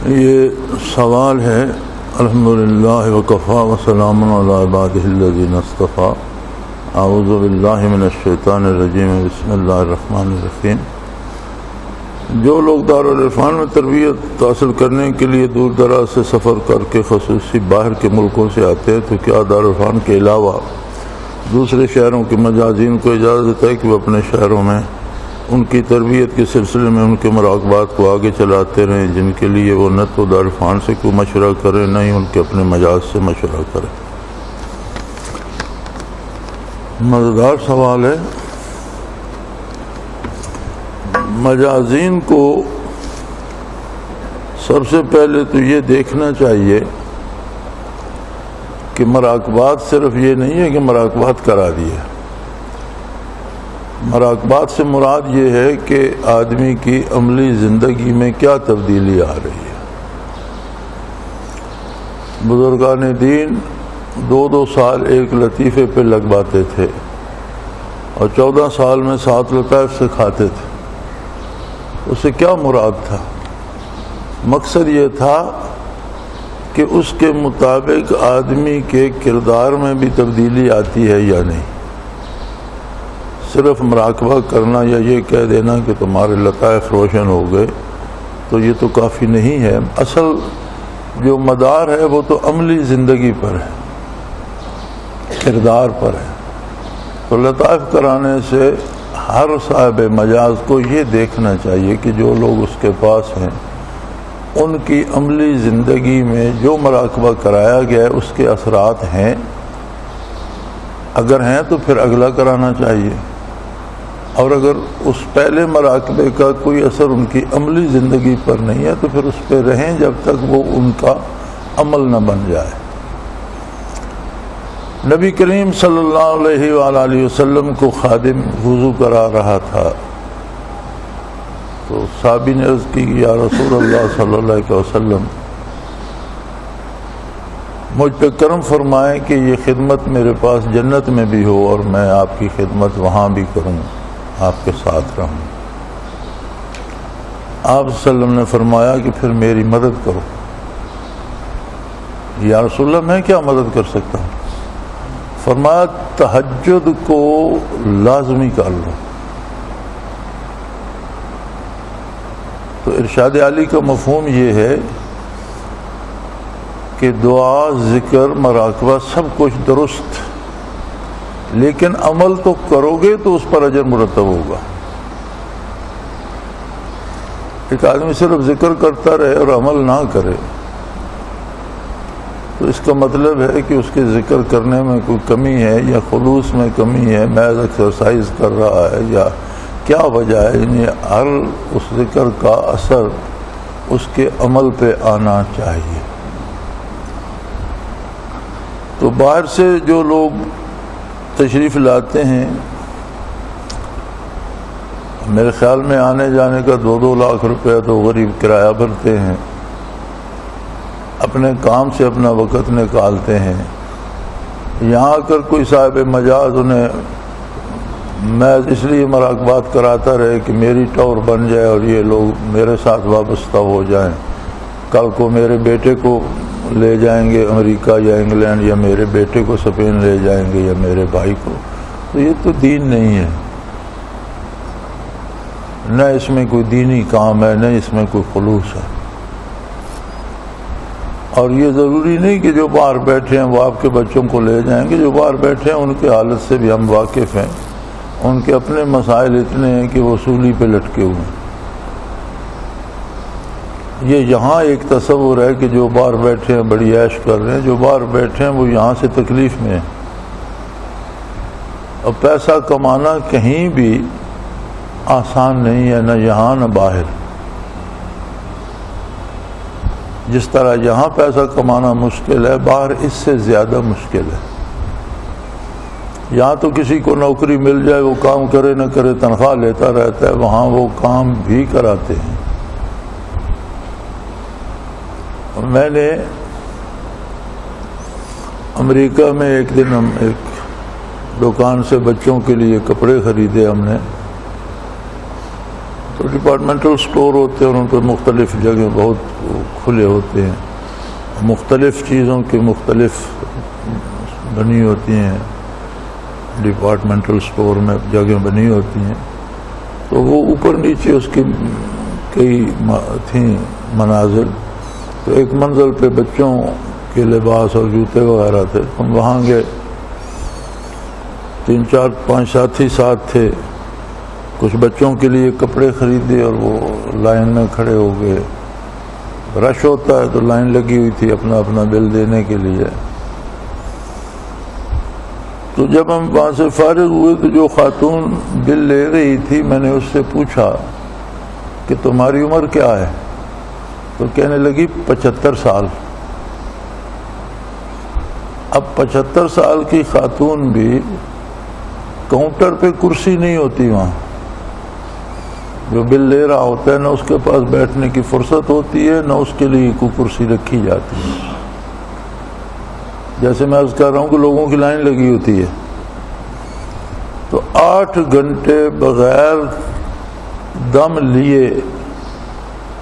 یہ سوال ہے الحمدللہ وکفا وسلام علی عبادہ الذین اصطفیٰ اعوذ باللہ من الشیطان الرجیم بسم اللہ الرحمن الرحیم۔ جو لوگ دارالعرفان میں تربیت حاصل کرنے کے لیے دور دراز سے سفر کر کے خصوصی باہر کے ملکوں سے آتے ہیں تو کیا دارالعرفان کے علاوہ دوسرے شہروں کے مجازین کو اجازت ہے کہ وہ اپنے شہروں میں ان کی تربیت کے سلسلے میں ان کے مراقبات کو آگے چلاتے رہیں، جن کے لیے وہ نہ تو دارالعرفان سے کوئی مشورہ کریں نہ ہی ان کے اپنے مجاز سے مشورہ کریں؟ مزیدار سوال ہے۔ مجازین کو سب سے پہلے تو یہ دیکھنا چاہیے کہ مراقبات صرف یہ نہیں ہے کہ مراقبات کرا دیے، مراقبات سے مراد یہ ہے کہ آدمی کی عملی زندگی میں کیا تبدیلی آ رہی ہے۔ بزرگان دین 2 سال ایک لطیفے پہ لگواتے تھے اور 14 سال میں 7 لطائف سکھاتے تھے۔ اس سے کیا مراد تھا؟ مقصد یہ تھا کہ اس کے مطابق آدمی کے کردار میں بھی تبدیلی آتی ہے یا نہیں۔ صرف مراقبہ کرنا یا یہ کہہ دینا کہ تمہارے لطائف روشن ہو گئے تو یہ تو کافی نہیں ہے۔ اصل جو مدار ہے وہ تو عملی زندگی پر ہے، کردار پر ہے۔ تو لطائف کرانے سے ہر صاحب مجاز کو یہ دیکھنا چاہیے کہ جو لوگ اس کے پاس ہیں ان کی عملی زندگی میں جو مراقبہ کرایا گیا ہے اس کے اثرات ہیں، اگر ہیں تو پھر اگلا کرانا چاہیے، اور اگر اس پہلے مراقبے کا کوئی اثر ان کی عملی زندگی پر نہیں ہے تو پھر اس پہ رہیں جب تک وہ ان کا عمل نہ بن جائے۔ نبی کریم صلی اللہ علیہ وآلہ وسلم کو خادم وضو کرا رہا تھا تو صحابی نے عرض کی یا رسول اللہ صلی اللہ علیہ وسلم، مجھ پہ کرم فرمائیں کہ یہ خدمت میرے پاس جنت میں بھی ہو اور میں آپ کی خدمت وہاں بھی کروں، آپ کے ساتھ رہوں۔ آپ صلی اللہ علیہ وسلم نے فرمایا کہ پھر میری مدد کرو۔ یا رسول اللہ میں کیا مدد کر سکتا ہوں؟ فرمایا تہجد کو لازمی کر لو۔ تو ارشاد علی کا مفہوم یہ ہے کہ دعا، ذکر، مراقبہ سب کچھ درست، لیکن عمل تو کرو گے تو اس پر اجر مرتب ہوگا۔ ایک آدمی صرف ذکر کرتا رہے اور عمل نہ کرے تو اس کا مطلب ہے کہ اس کے ذکر کرنے میں کوئی کمی ہے یا خلوص میں کمی ہے، محض ایکسرسائز کر رہا ہے یا کیا وجہ ہے۔ یعنی ہر اس ذکر کا اثر اس کے عمل پہ آنا چاہیے۔ تو باہر سے جو لوگ تشریف لاتے ہیں، میرے خیال میں آنے جانے کا 2 لاکھ روپیہ تو غریب کرایہ بھرتے ہیں، اپنے کام سے اپنا وقت نکالتے ہیں۔ یہاں اگر کوئی صاحب مجاز انہیں میں اس لیے مراقبات کراتا رہے کہ میری ٹور بن جائے اور یہ لوگ میرے ساتھ وابستہ ہو جائیں، کل کو میرے بیٹے کو لے جائیں گے امریکہ یا انگلینڈ، یا میرے بیٹے کو اسپین لے جائیں گے یا میرے بھائی کو، تو یہ تو دین نہیں ہے، نہ اس میں کوئی دینی کام ہے نہ اس میں کوئی خلوص ہے۔ اور یہ ضروری نہیں کہ جو باہر بیٹھے ہیں وہ آپ کے بچوں کو لے جائیں گے، جو باہر بیٹھے ہیں ان کی حالت سے بھی ہم واقف ہیں، ان کے اپنے مسائل اتنے ہیں کہ وہ سولی پہ لٹکے ہوئے ہیں۔ یہ یہاں ایک تصور ہے کہ جو باہر بیٹھے ہیں بڑی عیش کر رہے ہیں، جو باہر بیٹھے ہیں وہ یہاں سے تکلیف میں ہیں۔ اور پیسہ کمانا کہیں بھی آسان نہیں ہے، نہ یہاں نہ باہر۔ جس طرح یہاں پیسہ کمانا مشکل ہے، باہر اس سے زیادہ مشکل ہے۔ یہاں تو کسی کو نوکری مل جائے وہ کام کرے نہ کرے تنخواہ لیتا رہتا ہے، وہاں وہ کام بھی کراتے ہیں۔ میں نے امریکہ میں ایک دن ہم ایک دکان سے بچوں کے لیے کپڑے خریدے ہم نے، تو ڈپارٹمنٹل سٹور ہوتے ہیں اور ان پہ مختلف جگہ بہت کھلے ہوتے ہیں، مختلف چیزوں کی مختلف بنی ہوتی ہیں، ڈپارٹمنٹل سٹور میں جگہ بنی ہوتی ہیں، تو وہ اوپر نیچے اس کی کئی تھیں منازل، تو ایک منزل پہ بچوں کے لباس اور جوتے وغیرہ تھے۔ ہم وہاں گئے، 3 4 5 ساتھی ساتھ تھے، کچھ بچوں کے لیے کپڑے خریدے اور وہ لائن میں کھڑے ہو گئے۔ رش ہوتا ہے تو لائن لگی ہوئی تھی اپنا اپنا بل دینے کے لیے۔ تو جب ہم وہاں سے فارغ ہوئے تو جو خاتون بل لے رہی تھی، میں نے اس سے پوچھا کہ تمہاری عمر کیا ہے؟ تو کہنے لگی 75 سال۔ اب 75 سال کی خاتون بھی، کاؤنٹر پہ کرسی نہیں ہوتی وہاں، جو بل لے رہا ہوتا ہے نہ اس کے پاس بیٹھنے کی فرصت ہوتی ہے نہ اس کے لیے کوئی کرسی رکھی جاتی ہے۔ جیسے میں عرض کر رہا ہوں کہ لوگوں کی لائن لگی ہوتی ہے، تو 8 گھنٹے بغیر دم لیے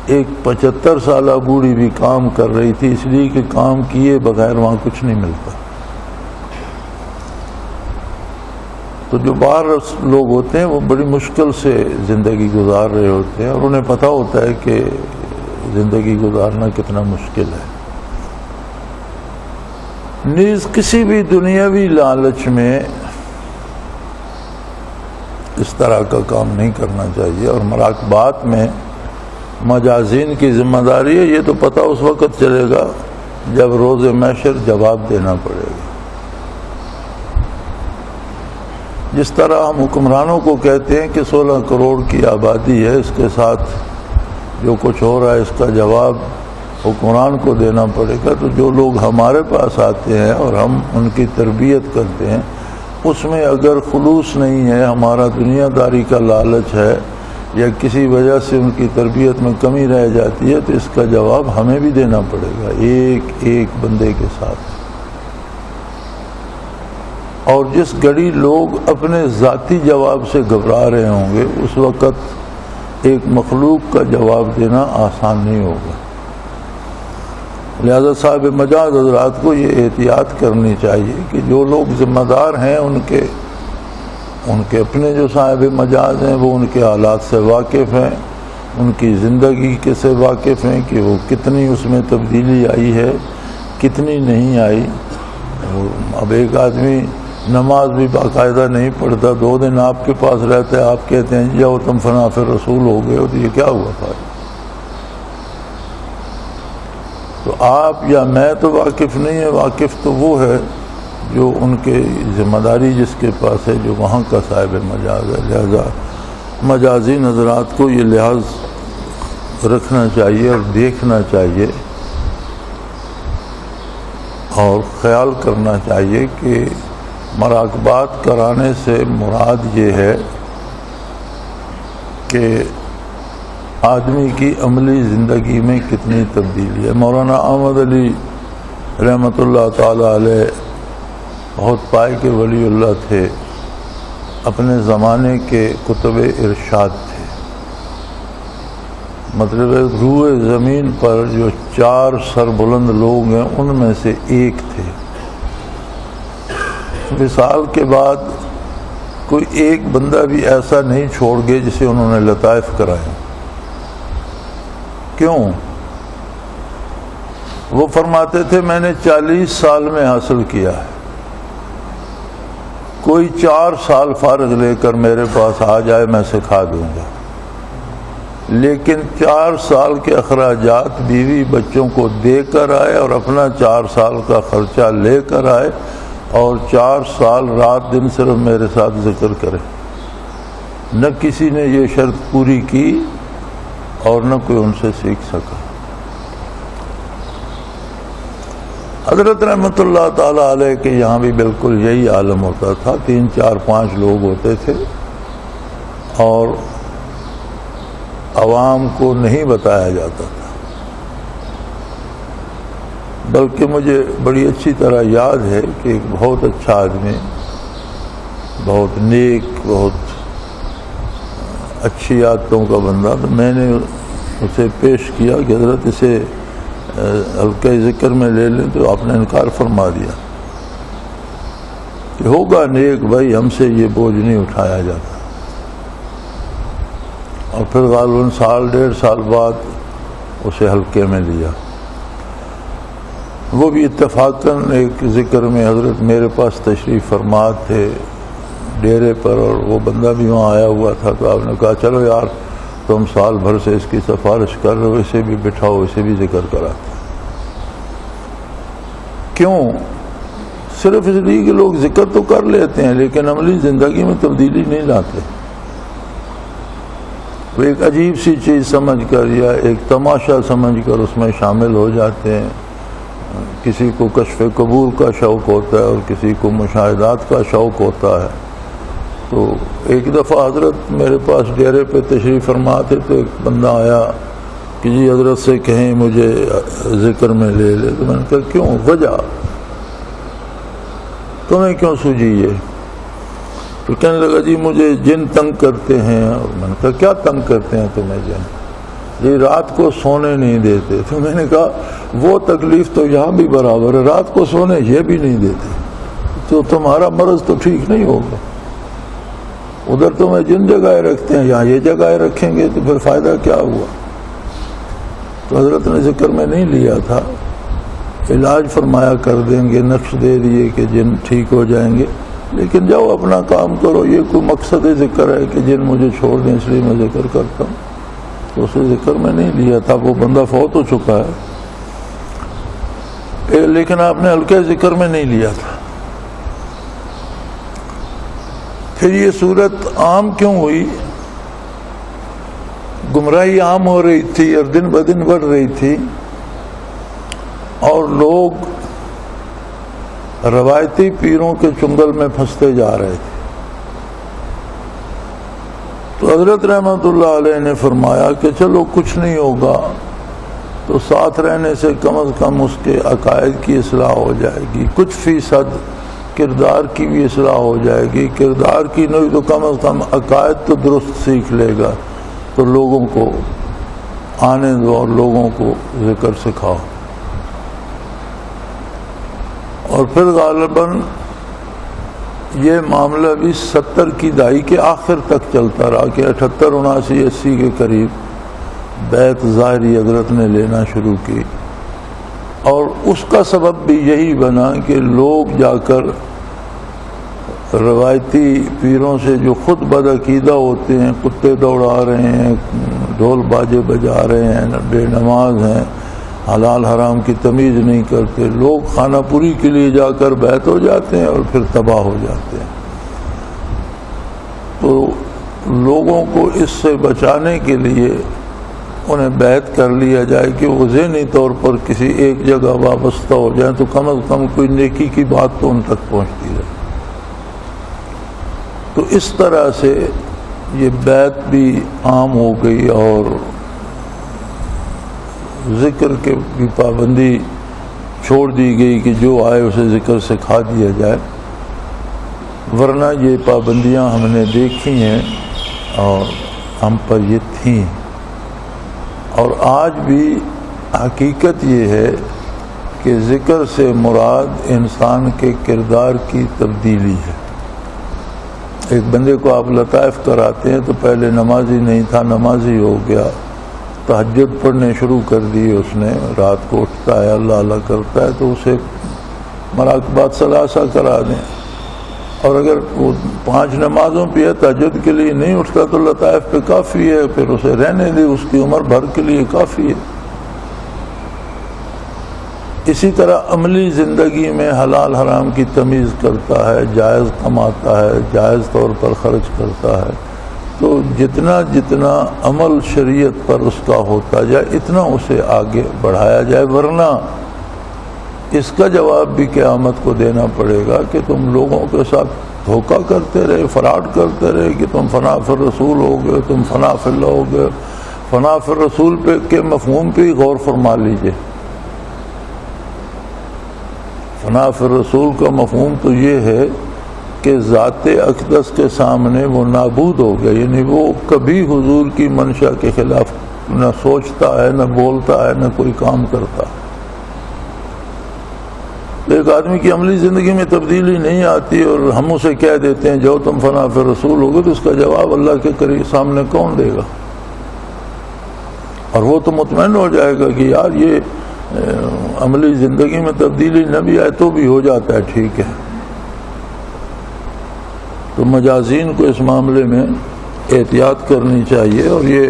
ایک 75 سالہ بوڑھی بھی کام کر رہی تھی، اس لیے کہ کام کیے بغیر وہاں کچھ نہیں ملتا۔ تو جو باہر لوگ ہوتے ہیں وہ بڑی مشکل سے زندگی گزار رہے ہوتے ہیں اور انہیں پتہ ہوتا ہے کہ زندگی گزارنا کتنا مشکل ہے۔ نیز کسی بھی دنیاوی لالچ میں اس طرح کا کام نہیں کرنا چاہیے، اور مراقبات میں مجازین کی ذمہ داری ہے۔ یہ تو پتہ اس وقت چلے گا جب روز محشر جواب دینا پڑے گا۔ جس طرح ہم حکمرانوں کو کہتے ہیں کہ 16 کروڑ کی آبادی ہے، اس کے ساتھ جو کچھ ہو رہا ہے اس کا جواب حکمران کو دینا پڑے گا، تو جو لوگ ہمارے پاس آتے ہیں اور ہم ان کی تربیت کرتے ہیں، اس میں اگر خلوص نہیں ہے، ہمارا دنیا داری کا لالچ ہے یا کسی وجہ سے ان کی تربیت میں کمی رہ جاتی ہے، تو اس کا جواب ہمیں بھی دینا پڑے گا ایک ایک بندے کے ساتھ۔ اور جس گھڑی لوگ اپنے ذاتی جواب سے گھبرا رہے ہوں گے، اس وقت ایک مخلوق کا جواب دینا آسان نہیں ہوگا۔ لہذا صاحب مجاز حضرات کو یہ احتیاط کرنی چاہیے کہ جو لوگ ذمہ دار ہیں ان کے اپنے جو صاحب مجاز ہیں وہ ان کے حالات سے واقف ہیں، ان کی زندگی کے سے واقف ہیں کہ وہ کتنی اس میں تبدیلی آئی ہے، کتنی نہیں آئی۔ اب ایک آدمی نماز بھی باقاعدہ نہیں پڑھتا، 2 دن آپ کے پاس رہتا ہے، آپ کہتے ہیں جاؤ تم فنا پھر رسول ہو گئے ہو، تو یہ کیا ہوا تھا؟ تو آپ یا میں تو واقف نہیں ہے، واقف تو وہ ہے جو ان کے ذمہ داری جس کے پاس ہے، جو وہاں کا صاحب مجاز ہے۔ لہذا مجازین حضرات کو یہ لحاظ رکھنا چاہیے اور دیکھنا چاہیے اور خیال کرنا چاہیے کہ مراقبات کرانے سے مراد یہ ہے کہ آدمی کی عملی زندگی میں کتنی تبدیلی ہے۔ مولانا احمد علی رحمۃ اللہ تعالی علیہ بہت پائے کے ولی اللہ تھے، اپنے زمانے کے کتب ارشاد تھے، مطلب روئے زمین پر جو 4 سربلند لوگ ہیں ان میں سے ایک تھے۔ وصال کے بعد کوئی ایک بندہ بھی ایسا نہیں چھوڑ گئے جسے انہوں نے لطائف کرائے۔ کیوں؟ وہ فرماتے تھے میں نے 40 سال میں حاصل کیا ہے، کوئی 4 سال فارغ لے کر میرے پاس آ جائے میں سکھا دوں گا، لیکن 4 سال کے اخراجات بیوی بچوں کو دے کر آئے اور اپنا 4 سال کا خرچہ لے کر آئے اور 4 سال رات دن صرف میرے ساتھ ذکر کرے۔ نہ کسی نے یہ شرط پوری کی اور نہ کوئی ان سے سیکھ سکا۔ حضرت رحمۃ اللہ تعالیٰ علیہ کے یہاں بھی بالکل یہی عالم ہوتا تھا، 3 4 5 لوگ ہوتے تھے اور عوام کو نہیں بتایا جاتا تھا، بلکہ مجھے بڑی اچھی طرح یاد ہے کہ ایک بہت اچھا آدمی، بہت نیک، بہت اچھی عادتوں کا بندہ، تو میں نے اسے پیش کیا کہ حضرت اسے حلقہ ذکر میں لے لیں، تو آپ نے انکار فرما دیا کہ ہوگا نیک بھائی، ہم سے یہ بوجھ نہیں اٹھایا جاتا۔ اور پھر غالباً 1.5 سال بعد اسے حلقے میں لیا۔ وہ بھی اتفاقاً ایک ذکر میں حضرت میرے پاس تشریف فرما تھے ڈیرے پر، اور وہ بندہ بھی وہاں آیا ہوا تھا، تو آپ نے کہا چلو یار تم سال بھر سے اس کی سفارش کر رہے ہو، اسے بھی بٹھاؤ، اسے بھی ذکر کراتے۔ کیوں؟ صرف اس لیے کہ لوگ ذکر تو کر لیتے ہیں لیکن عملی زندگی میں تبدیلی نہیں لاتے۔ وہ ایک عجیب سی چیز سمجھ کر یا ایک تماشا سمجھ کر اس میں شامل ہو جاتے ہیں۔ کسی کو کشف قبول کا شوق ہوتا ہے اور کسی کو مشاہدات کا شوق ہوتا ہے۔ تو ایک دفعہ حضرت میرے پاس ڈیرے پہ تشریف فرما تھے، تو ایک بندہ آیا کہ جی حضرت سے کہیں مجھے ذکر میں لے لے۔ تو میں نے کہا کیوں؟ وجہ تمہیں کیوں سوجی یہ؟ تو کہنے لگا جی مجھے جن تنگ کرتے ہیں۔ اور میں نے کہا کیا تنگ کرتے ہیں تمہیں جن؟ جی رات کو سونے نہیں دیتے۔ تو میں نے کہا وہ تکلیف تو یہاں بھی برابر ہے، رات کو سونے یہ بھی نہیں دیتے، تو تمہارا مرض تو ٹھیک نہیں ہوگا۔ ادھر تمہیں جن جگہ رکھتے ہیں، یہاں یہ جگہ رکھیں گے تو پھر فائدہ کیا ہوا؟ تو حضرت نے ذکر میں نہیں لیا تھا، علاج فرمایا کر دیں گے، نقش دے دیے کہ جن ٹھیک ہو جائیں گے، لیکن جاؤ اپنا کام کرو۔ یہ کوئی مقصد ذکر ہے کہ جن مجھے چھوڑ دیں اس لیے میں ذکر کرتا ہوں؟ تو اسے ذکر میں نہیں لیا تھا، وہ بندہ فوت ہو چکا ہے، لیکن آپ نے حلقہ ذکر میں نہیں لیا تھا۔ پھر یہ صورت عام کیوں ہوئی؟ گمراہی عام ہو رہی تھی اور دن بدن بڑھ رہی تھی، اور لوگ روایتی پیروں کے چنگل میں پھنستے جا رہے تھے۔ تو حضرت رحمۃ اللہ علیہ نے فرمایا کہ چلو کچھ نہیں ہوگا، تو ساتھ رہنے سے کم از کم اس کے عقائد کی اصلاح ہو جائے گی، کچھ فیصد کردار کی بھی اصلاح ہو جائے گی، کردار کی نہیں تو کم از کم عقائد تو درست سیکھ لے گا، تو لوگوں کو آنے دو اور لوگوں کو ذکر سکھاؤ۔ اور پھر غالباً یہ معاملہ بھی 70 کی دہائی کے آخر تک چلتا رہا کہ 78 79 80 کے قریب بیعت ظاہری حضرت نے لینا شروع کی، اور اس کا سبب بھی یہی بنا کہ لوگ جا کر روایتی پیروں سے جو خود بدعقیدہ ہوتے ہیں، کتے دوڑا رہے ہیں، ڈھول باجے بجا رہے ہیں، بے نماز ہیں، حلال حرام کی تمیز نہیں کرتے، لوگ خانہ پوری کے لیے جا کر بیعت ہو جاتے ہیں اور پھر تباہ ہو جاتے ہیں۔ تو لوگوں کو اس سے بچانے کے لیے انہیں بیعت کر لیا جائے کہ وہ ذہنی طور پر کسی ایک جگہ وابستہ ہو جائیں، تو کم از کم کوئی نیکی کی بات تو ان تک پہنچتی رہے۔ تو اس طرح سے یہ بیعت بھی عام ہو گئی، اور ذکر کی بھی پابندی چھوڑ دی گئی کہ جو آئے اسے ذکر سکھا دیا جائے، ورنہ یہ پابندیاں ہم نے دیکھی ہیں اور ہم پر یہ تھیں۔ اور آج بھی حقیقت یہ ہے کہ ذکر سے مراد انسان کے کردار کی تبدیلی ہے۔ ایک بندے کو آپ لطائف کراتے ہیں تو پہلے نمازی نہیں تھا، نمازی ہو گیا، تہجد پڑھنے شروع کر دی اس نے، رات کو اٹھتا ہے، اللہ اللہ کرتا ہے، تو اسے مراقبات ثلاثہ کرا دیں۔ اور اگر وہ 5 نمازوں پہ ہے، تہجد کے لیے نہیں اٹھتا تو لطائف پہ کافی ہے، پھر اسے رہنے دے، اس کی عمر بھر کے لیے کافی ہے۔ اسی طرح عملی زندگی میں حلال حرام کی تمیز کرتا ہے، جائز کماتا ہے، جائز طور پر خرچ کرتا ہے، تو جتنا جتنا عمل شریعت پر اس کا ہوتا جائے اتنا اسے آگے بڑھایا جائے، ورنہ اس کا جواب بھی قیامت کو دینا پڑے گا کہ تم لوگوں کے ساتھ دھوکہ کرتے رہے، فراڈ کرتے رہے کہ تم فنا فی الرسول ہو گئے، تم فنا فی اللہ ہو گئے۔ فنا فی الرسول پہ کے مفہوم پہ ہی غور فرما لیجئے۔ فنا فی الرسول کا مفہوم تو یہ ہے کہ ذات اقدس کے سامنے وہ نابود ہو گیا، یعنی وہ کبھی حضور کی منشا کے خلاف نہ سوچتا ہے، نہ بولتا ہے، نہ کوئی کام کرتا۔ ایک آدمی کی عملی زندگی میں تبدیلی نہیں آتی اور ہم اسے کہہ دیتے ہیں جو تم فنا فی الرسول ہو گے، تو اس کا جواب اللہ کے قریب سامنے کون دے گا؟ اور وہ تو مطمئن ہو جائے گا کہ یار یہ عملی زندگی میں تبدیلی نہ بھی آئے تو بھی ہو جاتا ہے، ٹھیک ہے۔ تو مجازین کو اس معاملے میں احتیاط کرنی چاہیے، اور یہ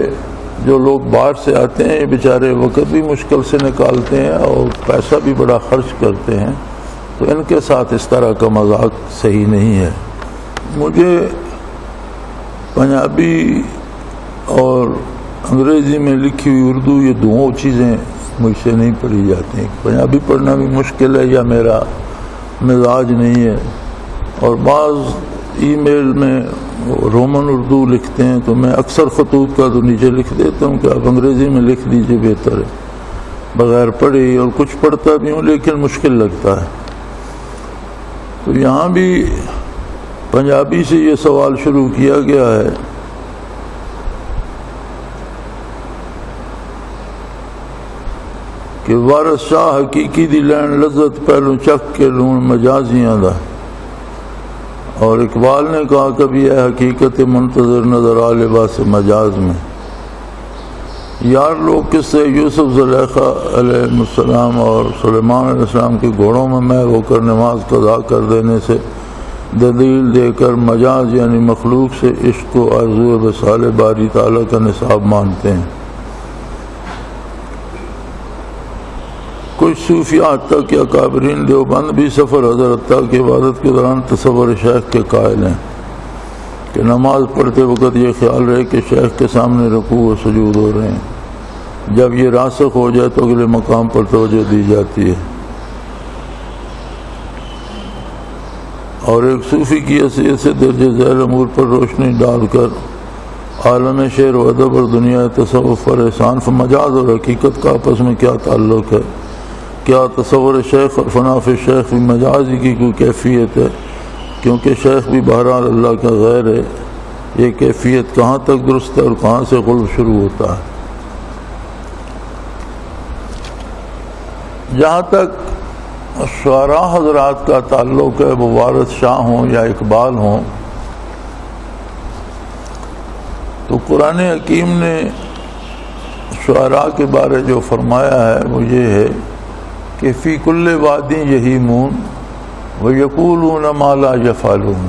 جو لوگ باہر سے آتے ہیں یہ بیچارے وقت بھی مشکل سے نکالتے ہیں اور پیسہ بھی بڑا خرچ کرتے ہیں، تو ان کے ساتھ اس طرح کا مذاق صحیح نہیں ہے۔ مجھے پنجابی اور انگریزی میں لکھی ہوئی اردو، یہ دونوں چیزیں مجھ سے نہیں پڑھی جاتی ہیں۔ پنجابی پڑھنا بھی مشکل ہے یا میرا مزاج نہیں ہے، اور بعض ای میل میں رومن اردو لکھتے ہیں تو میں اکثر خطوط کا تو نیچے لکھ دیتا ہوں کہ آپ انگریزی میں لکھ دیجئے، بہتر ہے، بغیر پڑھے، اور کچھ پڑھتا بھی ہوں لیکن مشکل لگتا ہے۔ تو یہاں بھی پنجابی سے یہ سوال شروع کیا گیا ہے کہ وارث شاہ حقیقی دی لین لذت پہلو چک کے لون مجازیاں دا، اور اقبال نے کہا کبھی اے حقیقت منتظر نظر آ لباس مجاز میں۔ یار لوگ کس سے یوسف زلیخا علیہ السلام اور سلیمان علیہ السلام کے گھوڑوں میں مہر ہو کر نماز قضا کر دینے سے دلیل دے کر مجاز یعنی مخلوق سے عشق و آرزو وصال باری تعالیٰ کا نصاب مانتے ہیں۔ کچھ صوفیات تک یا اکابرین دیوبند بھی سفر حضرت تک کی عبادت کے دوران تصور شیخ کے قائل ہیں کہ نماز پڑھتے وقت یہ خیال رہے کہ شیخ کے سامنے رکوع و سجود ہو رہے ہیں، جب یہ راسخ ہو جائے تو اگلے مقام پر توجہ دی جاتی ہے۔ اور ایک صوفی کی حیثیت سے درجہ ذیل امور پر روشنی ڈال کر عالم شعر و ادب اور دنیا تصوف اور احسان مجاز اور حقیقت کا آپس میں کیا تعلق ہے؟ کیا تصور شیخ اور فنا فی شیخ بھی مجازی کی کوئی کیفیت ہے؟ کیونکہ شیخ بھی بہرحال اللہ کا غیر ہے۔ یہ کیفیت کہاں تک درست ہے اور کہاں سے غلو شروع ہوتا ہے؟ جہاں تک شعراء حضرات کا تعلق ہے، وہ وارث شاہ ہوں یا اقبال ہوں، تو قرآن حکیم نے شعراء کے بارے جو فرمایا ہے وہ یہ ہے کہ فی کل وادی یہیمون ویقولون ما لا یفعلون،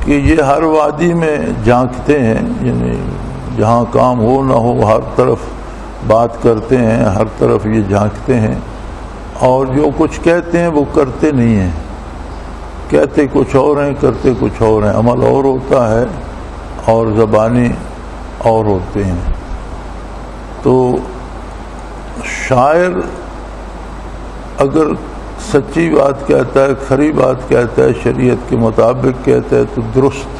کہ یہ ہر وادی میں جھانکتے ہیں، یعنی جہاں کام ہو نہ ہو ہر طرف بات کرتے ہیں، ہر طرف یہ جھانکتے ہیں، اور جو کچھ کہتے ہیں وہ کرتے نہیں ہیں، کہتے کچھ اور ہیں کرتے کچھ اور ہیں، عمل اور ہوتا ہے اور زبانی اور ہوتے ہیں۔ تو شاعر اگر سچی بات کہتا ہے، کھری بات کہتا ہے، شریعت کے مطابق کہتا ہے تو درست،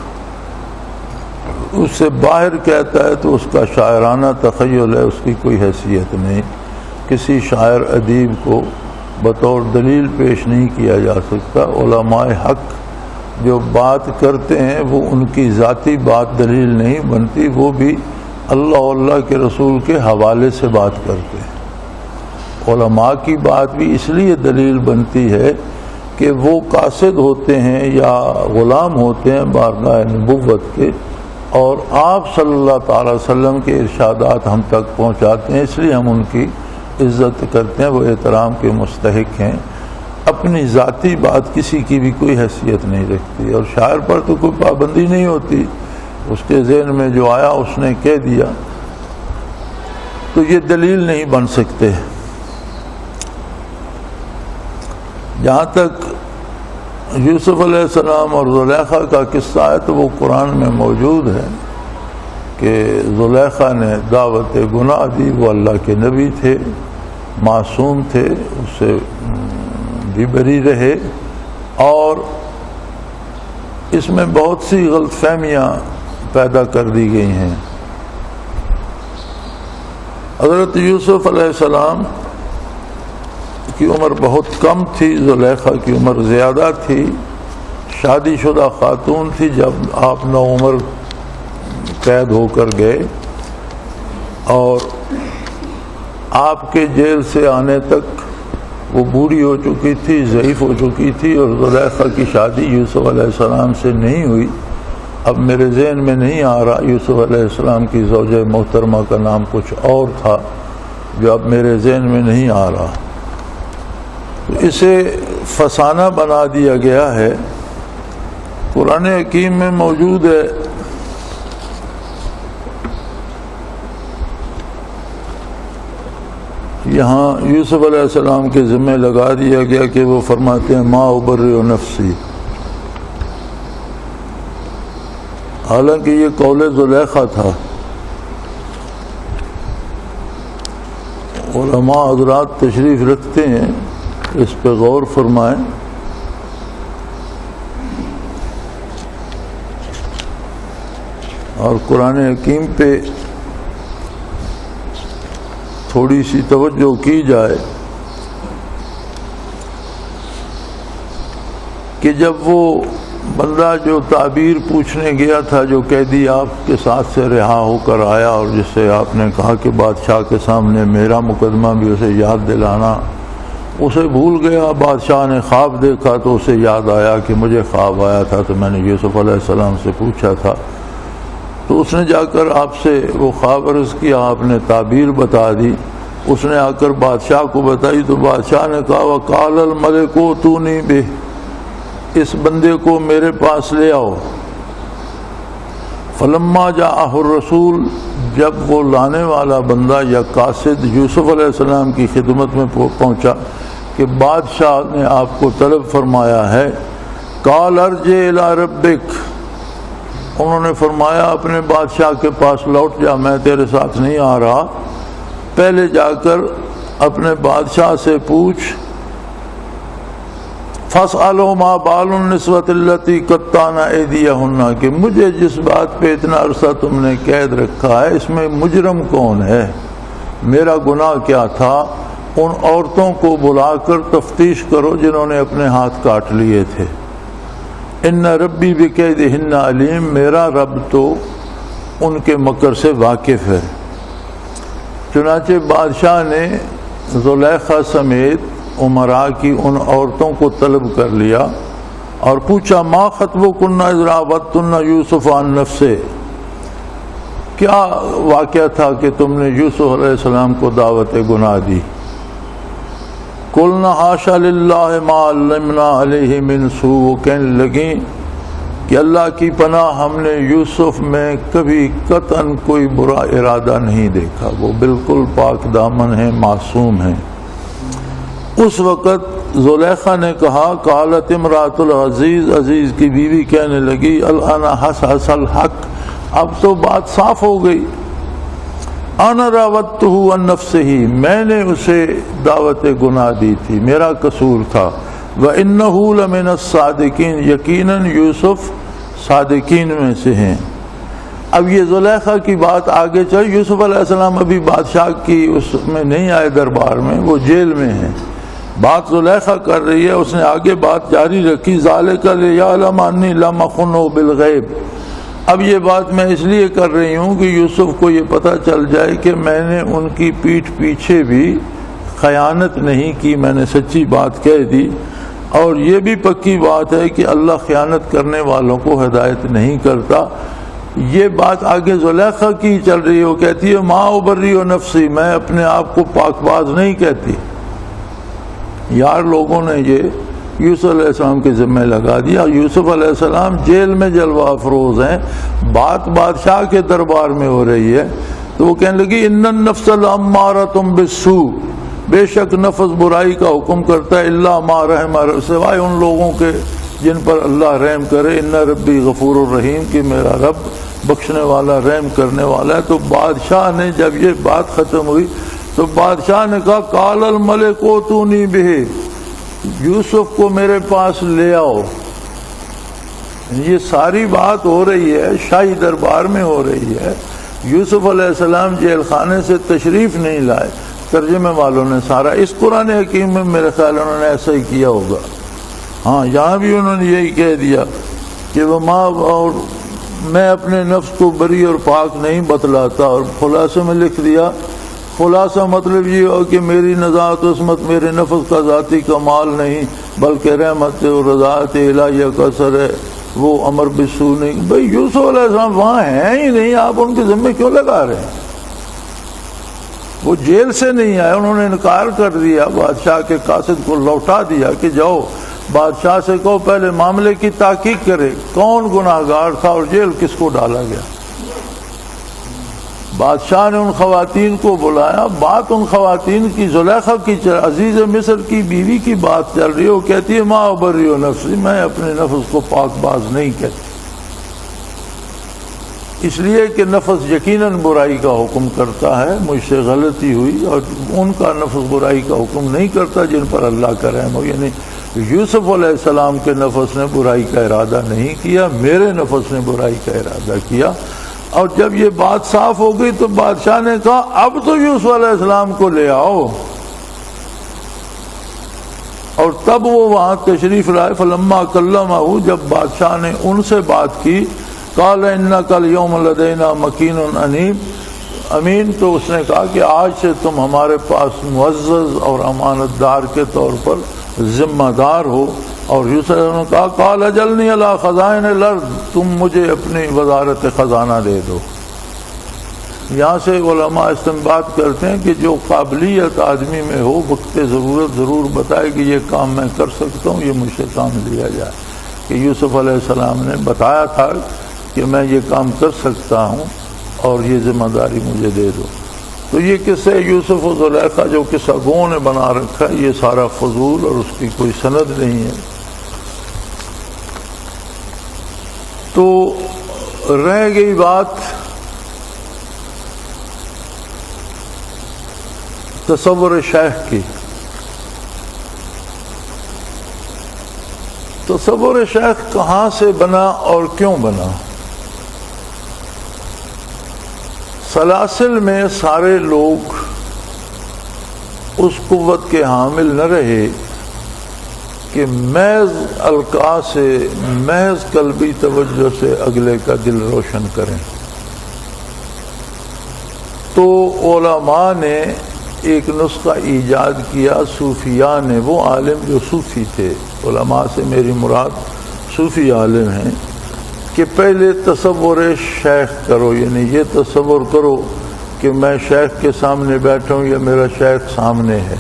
اس سے باہر کہتا ہے تو اس کا شاعرانہ تخیل ہے، اس کی کوئی حیثیت نہیں۔ کسی شاعر ادیب کو بطور دلیل پیش نہیں کیا جا سکتا۔ علماء حق جو بات کرتے ہیں وہ ان کی ذاتی بات دلیل نہیں بنتی، وہ بھی اللہ اور اللہ کے رسول کے حوالے سے بات کرتے ہیں۔ علماء کی بات بھی اس لیے دلیل بنتی ہے کہ وہ قاصد ہوتے ہیں یا غلام ہوتے ہیں بارگاہ نبوت کے، اور آپ صلی اللہ تعالی وسلم کے ارشادات ہم تک پہنچاتے ہیں، اس لیے ہم ان کی عزت کرتے ہیں، وہ احترام کے مستحق ہیں۔ اپنی ذاتی بات کسی کی بھی کوئی حیثیت نہیں رکھتی، اور شاعر پر تو کوئی پابندی نہیں ہوتی، اس کے ذہن میں جو آیا اس نے کہہ دیا، تو یہ دلیل نہیں بن سکتے۔ جہاں تک یوسف علیہ السلام اور زلیخا کا قصہ ہے تو وہ قرآن میں موجود ہے کہ زلیخا نے دعوت گناہ دی، وہ اللہ کے نبی تھے، معصوم تھے اس سے بھی بری رہے، اور اس میں بہت سی غلط فہمیاں پیدا کر دی گئی ہیں۔ حضرت یوسف علیہ السلام کی عمر بہت کم تھی، زلیخا کی عمر زیادہ تھی، شادی شدہ خاتون تھی جب آپ نوعمر قید ہو کر گئے، اور آپ کے جیل سے آنے تک وہ بوڑھی ہو چکی تھی، ضعیف ہو چکی تھی، اور زلیخا کی شادی یوسف علیہ السلام سے نہیں ہوئی۔ اب میرے ذہن میں نہیں آ رہا یوسف علیہ السلام کی زوجہ محترمہ کا نام کچھ اور تھا جو اب میرے ذہن میں نہیں آ رہا، اسے فسانہ بنا دیا گیا ہے۔ قرآن حکیم میں موجود ہے، یہاں یوسف علیہ السلام کے ذمہ لگا دیا گیا کہ وہ فرماتے ہیں ما ابرئ نفسی، حالانکہ یہ قول زلیخا تھا۔ علماء حضرات تشریف رکھتے ہیں، اس پہ غور فرمائیں۔ اور قرآن حکیم پہ تھوڑی سی توجہ کی جائے کہ جب وہ بندہ جو تعبیر پوچھنے گیا تھا، جو قیدی آپ کے ساتھ سے رہا ہو کر آیا، اور جس سے آپ نے کہا کہ بادشاہ کے سامنے میرا مقدمہ بھی اسے یاد دلانا، اسے بھول گیا۔ بادشاہ نے خواب دیکھا تو اسے یاد آیا کہ مجھے خواب آیا تھا تو میں نے یوسف علیہ السلام سے پوچھا تھا، تو اس نے جا کر آپ سے وہ خواب عرض کیا، آپ نے تعبیر بتا دی، اس نے آ کر بادشاہ کو بتائی تو بادشاہ نے کہا وقال الملک اوتونی بہ، اس بندے کو میرے پاس لے آؤ۔ فلما جاءہ الرسول، جب وہ لانے والا بندہ یا قاصد یوسف علیہ السلام کی خدمت میں پہنچا کہ بادشاہ نے آپ کو طلب فرمایا ہے، قال ارجع الی ربک، انہوں نے فرمایا اپنے بادشاہ کے پاس لوٹ جا، میں تیرے ساتھ نہیں آ رہا، پہلے جا کر اپنے بادشاہ سے پوچھ، فَاسْأَلُوا مَا بَالُ النِّسْوَةِ اللَّتِي قَطَّعْنَ أَيْدِيَهُنَّ، کہ مجھے جس بات پہ اتنا عرصہ تم نے قید رکھا ہے اس میں مجرم کون ہے، میرا گناہ کیا تھا، ان عورتوں کو بلا کر تفتیش کرو جنہوں نے اپنے ہاتھ کاٹ لیے تھے۔ ان ربی بکیدہن علیم، میرا رب تو ان کے مکر سے واقف ہے۔ چنانچہ بادشاہ نے زلیخا سمیت امراء کی ان عورتوں کو طلب کر لیا اور پوچھا ما خطبکن اذ راودتن یوسف عن نفسہ، کیا واقعہ تھا کہ تم نے یوسف علیہ السلام کو دعوت گناہ دی؟ قلنا حاشا للہ ما علمنا علیہ من سوء، وہ کہنے لگیں کہ اللہ کی پناہ، ہم نے یوسف میں کبھی قطعاً کوئی برا ارادہ نہیں دیکھا، وہ بالکل پاک دامن ہیں، معصوم ہیں۔ اس وقت زلیخا نے کہا، قالت امرأۃ العزیز، عزیز کی بیوی کہنے لگی، الآن حصحص الحق، اب تو بات صاف ہو گئی، انا راودتہ عن نفسہ، میں نے اسے دعوت گناہ دی تھی، میرا قصور تھا، وَإِنَّهُ لَمِنَ الصَّادِقِينَ، یقیناً یوسف صادقین میں سے ہیں۔ اب یہ زلیخا کی بات آگے چل، یوسف علیہ السلام ابھی بادشاہ کی اس میں نہیں آئے دربار میں، وہ جیل میں ہیں، بات زلیخا کر رہی ہے، اس نے آگے بات جاری رکھی، ذَلِكَ لِيَعْلَمَ أَنِّي لَمْ أَخُنْهُ بِالْغَيْبِ، اب یہ بات میں اس لیے کر رہی ہوں کہ یوسف کو یہ پتہ چل جائے کہ میں نے ان کی پیٹھ پیچھے بھی خیانت نہیں کی، میں نے سچی بات کہہ دی، اور یہ بھی پکی بات ہے کہ اللہ خیانت کرنے والوں کو ہدایت نہیں کرتا۔ یہ بات آگے زلیخا کی چل رہی ہے، وہ کہتی ہے ما ابرئ نفسی، میں اپنے آپ کو پاک باز نہیں کہتی۔ یار لوگوں نے یہ یوسف علیہ السلام کے ذمہ لگا دیا، یوسف علیہ السلام جیل میں جلوہ افروز ہیں، بات بادشاہ کے دربار میں ہو رہی ہے، تو وہ کہنے لگی ان النفس لامارۃ بالسوء، بے شک نفس برائی کا حکم کرتا ہے، الا ما رحم، سوائے ان لوگوں کے جن پر اللہ رحم کرے، ان ربی غفور الرحیم، کہ میرا رب بخشنے والا رحم کرنے والا ہے۔ تو بادشاہ نے جب یہ بات ختم ہوئی تو بادشاہ نے کہا قال الملک اوتونی بہ، یوسف کو میرے پاس لے آؤ۔ یہ ساری بات ہو رہی ہے شاہی دربار میں ہو رہی ہے، یوسف علیہ السلام جیل خانے سے تشریف نہیں لائے۔ ترجمے والوں نے سارا اس قرآن حکیم میں میرے خیال انہوں نے ایسا ہی کیا ہوگا۔ ہاں یہاں بھی انہوں نے یہی کہہ دیا کہ وہ ماں اور میں اپنے نفس کو بری اور پاک نہیں بتلاتا، اور خلاصے میں لکھ دیا، خلاصہ مطلب یہ ہو کہ میری نزاعت عصمت میرے نفس کا ذاتی کمال نہیں بلکہ رحمت و رضاعت الہیہ کا اثر ہے، وہ امر بالسوء نہیں۔ بھئی یوسف علیہ السلام وہاں ہیں ہی نہیں، آپ ان کے ذمے کیوں لگا رہے ہیں؟ وہ جیل سے نہیں آئے، انہوں نے انکار کر دیا، بادشاہ کے قاصد کو لوٹا دیا کہ جاؤ بادشاہ سے کہو پہلے معاملے کی تحقیق کرے، کون گناہگار تھا اور جیل کس کو ڈالا گیا۔ بادشاہ نے ان خواتین کو بلایا، بات ان خواتین کی زلیخا کی عزیز مصر کی بیوی کی بات چل رہی ہے، وہ کہتی ہے ما ابری نفسی، میں اپنے نفس کو پاک باز نہیں کہتی، اس لیے کہ نفس یقیناً برائی کا حکم کرتا ہے، مجھ سے غلطی ہوئی، اور ان کا نفس برائی کا حکم نہیں کرتا جن پر اللہ کا رحم ہو۔ یعنی یوسف علیہ السلام کے نفس نے برائی کا ارادہ نہیں کیا، میرے نفس نے برائی کا ارادہ کیا۔ اور جب یہ بات صاف ہو گئی تو بادشاہ نے کہا اب تو یوسف علیہ السلام کو لے آؤ، اور تب وہ وہاں تشریف لائے۔ فلما کلمہ، جب بادشاہ نے ان سے بات کی، قال انک الیوم لدینا مکین امین، تو اس نے کہا کہ آج سے تم ہمارے پاس معزز اور امانت دار کے طور پر ذمہ دار ہو۔ اور یوسف نے کہا قال اجلنی علی خزائن الارض، تم مجھے اپنی وزارت خزانہ دے دو۔ یہاں سے علماء استنباط کرتے ہیں کہ جو قابلیت آدمی میں ہو وقت ضرورت ضرور بتائے کہ یہ کام میں کر سکتا ہوں، یہ مجھ سے کام لیا جائے۔ کہ یوسف علیہ السلام نے بتایا تھا کہ میں یہ کام کر سکتا ہوں اور یہ ذمہ داری مجھے دے دو۔ تو یہ قصہ یوسف و زلیخا جو قصہ گوں نے بنا رکھا ہے، یہ سارا فضول اور اس کی کوئی سند نہیں ہے۔ تو رہ گئی بات تصور شیخ کی۔ تصور شیخ کہاں سے بنا اور کیوں بنا؟ سلاسل میں سارے لوگ اس قوت کے حامل نہ رہے کہ محض القاء سے، محض قلبی توجہ سے اگلے کا دل روشن کریں۔ تو علماء نے ایک نسخہ ایجاد کیا، صوفیاء نے، وہ عالم جو صوفی تھے، علماء سے میری مراد صوفی عالم ہیں، کہ پہلے تصور شیخ کرو، یعنی یہ تصور کرو کہ میں شیخ کے سامنے بیٹھا ہوں یا میرا شیخ سامنے ہے۔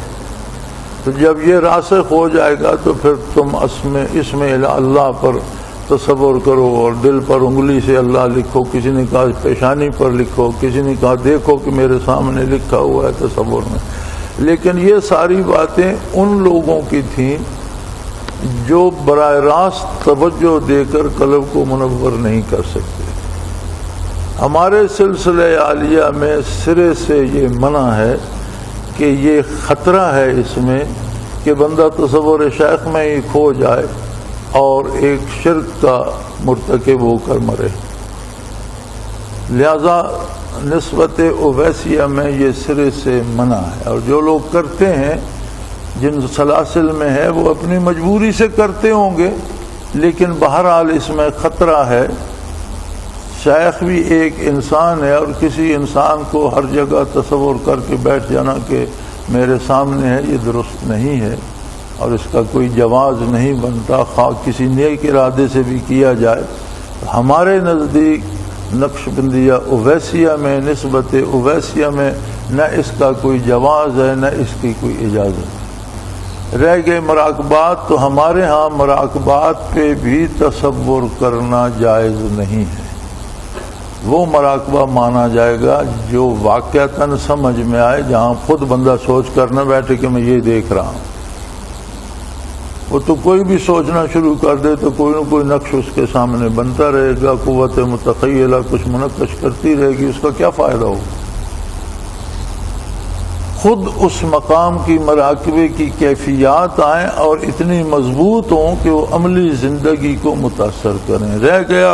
تو جب یہ راسخ ہو جائے گا تو پھر تم اسم اللہ پر تصور کرو اور دل پر انگلی سے اللہ لکھو، کسی نے کہا پیشانی پر لکھو، کسی نے کہا دیکھو کہ میرے سامنے لکھا ہوا ہے تصور میں۔ لیکن یہ ساری باتیں ان لوگوں کی تھیں جو براہ راست توجہ دے کر قلب کو منور نہیں کر سکتے۔ ہمارے سلسلہ عالیہ میں سرے سے یہ منع ہے کہ یہ خطرہ ہے اس میں کہ بندہ تصور شیخ میں ہی کھو جائے اور ایک شرک کا مرتکب ہو کر مرے۔ لہذا نسبت اویسیہ میں یہ سرے سے منع ہے، اور جو لوگ کرتے ہیں جن سلاسل میں ہے وہ اپنی مجبوری سے کرتے ہوں گے، لیکن بہرحال اس میں خطرہ ہے۔ شیخ بھی ایک انسان ہے، اور کسی انسان کو ہر جگہ تصور کر کے بیٹھ جانا کہ میرے سامنے ہے، یہ درست نہیں ہے اور اس کا کوئی جواز نہیں بنتا، خواہ کسی نیک ارادے سے بھی کیا جائے۔ ہمارے نزدیک نقش بندیہ اویسیہ میں، نسبت اویسیہ میں نہ اس کا کوئی جواز ہے نہ اس کی کوئی اجازت۔ رہ گئے مراقبات، تو ہمارے ہاں مراقبات پہ بھی تصور کرنا جائز نہیں ہے۔ وہ مراقبہ مانا جائے گا جو واقعتاً سمجھ میں آئے، جہاں خود بندہ سوچ کر نہ بیٹھے کہ میں یہ دیکھ رہا ہوں۔ وہ تو کوئی بھی سوچنا شروع کر دے تو کوئی نہ کوئی نقش اس کے سامنے بنتا رہے گا، قوت متخیلہ کچھ منقش کرتی رہے گی، اس کا کیا فائدہ ہوگا؟ خود اس مقام کی مراقبے کی کیفیات آئیں اور اتنی مضبوط ہوں کہ وہ عملی زندگی کو متاثر کریں۔ رہ گیا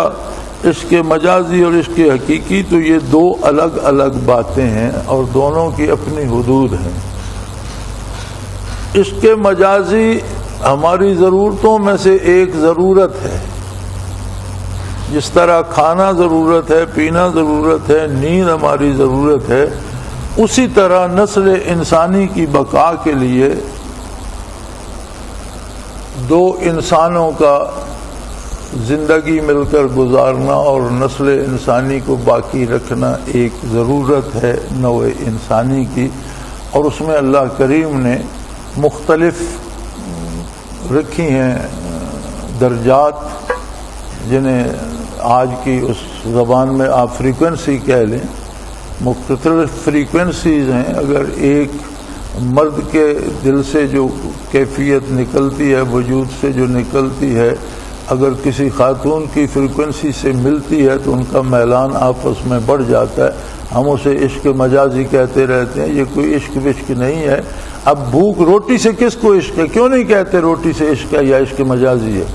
عشق مجازی اور عشق حقیقی، تو یہ دو الگ الگ باتیں ہیں اور دونوں کی اپنی حدود ہیں۔ عشق مجازی ہماری ضرورتوں میں سے ایک ضرورت ہے، جس طرح کھانا ضرورت ہے، پینا ضرورت ہے، نیند ہماری ضرورت ہے، اسی طرح نسل انسانی کی بقا کے لیے دو انسانوں کا زندگی مل کر گزارنا اور نسل انسانی کو باقی رکھنا ایک ضرورت ہے نوع انسانی کی، اور اس میں اللہ کریم نے مختلف رکھی ہیں درجات، جنہیں آج کی اس زبان میں آپ فریکوینسی کہہ لیں۔ مختلف فریکوینسیز ہیں۔ اگر ایک مرد کے دل سے جو کیفیت نکلتی ہے، وجود سے جو نکلتی ہے، اگر کسی خاتون کی فریکوینسی سے ملتی ہے تو ان کا میلان آپس میں بڑھ جاتا ہے۔ ہم اسے عشق مجازی کہتے رہتے ہیں، یہ کوئی عشق وشق نہیں ہے۔ اب بھوک روٹی سے کس کو عشق ہے؟ کیوں نہیں کہتے روٹی سے عشق ہے یا عشق مجازی ہے؟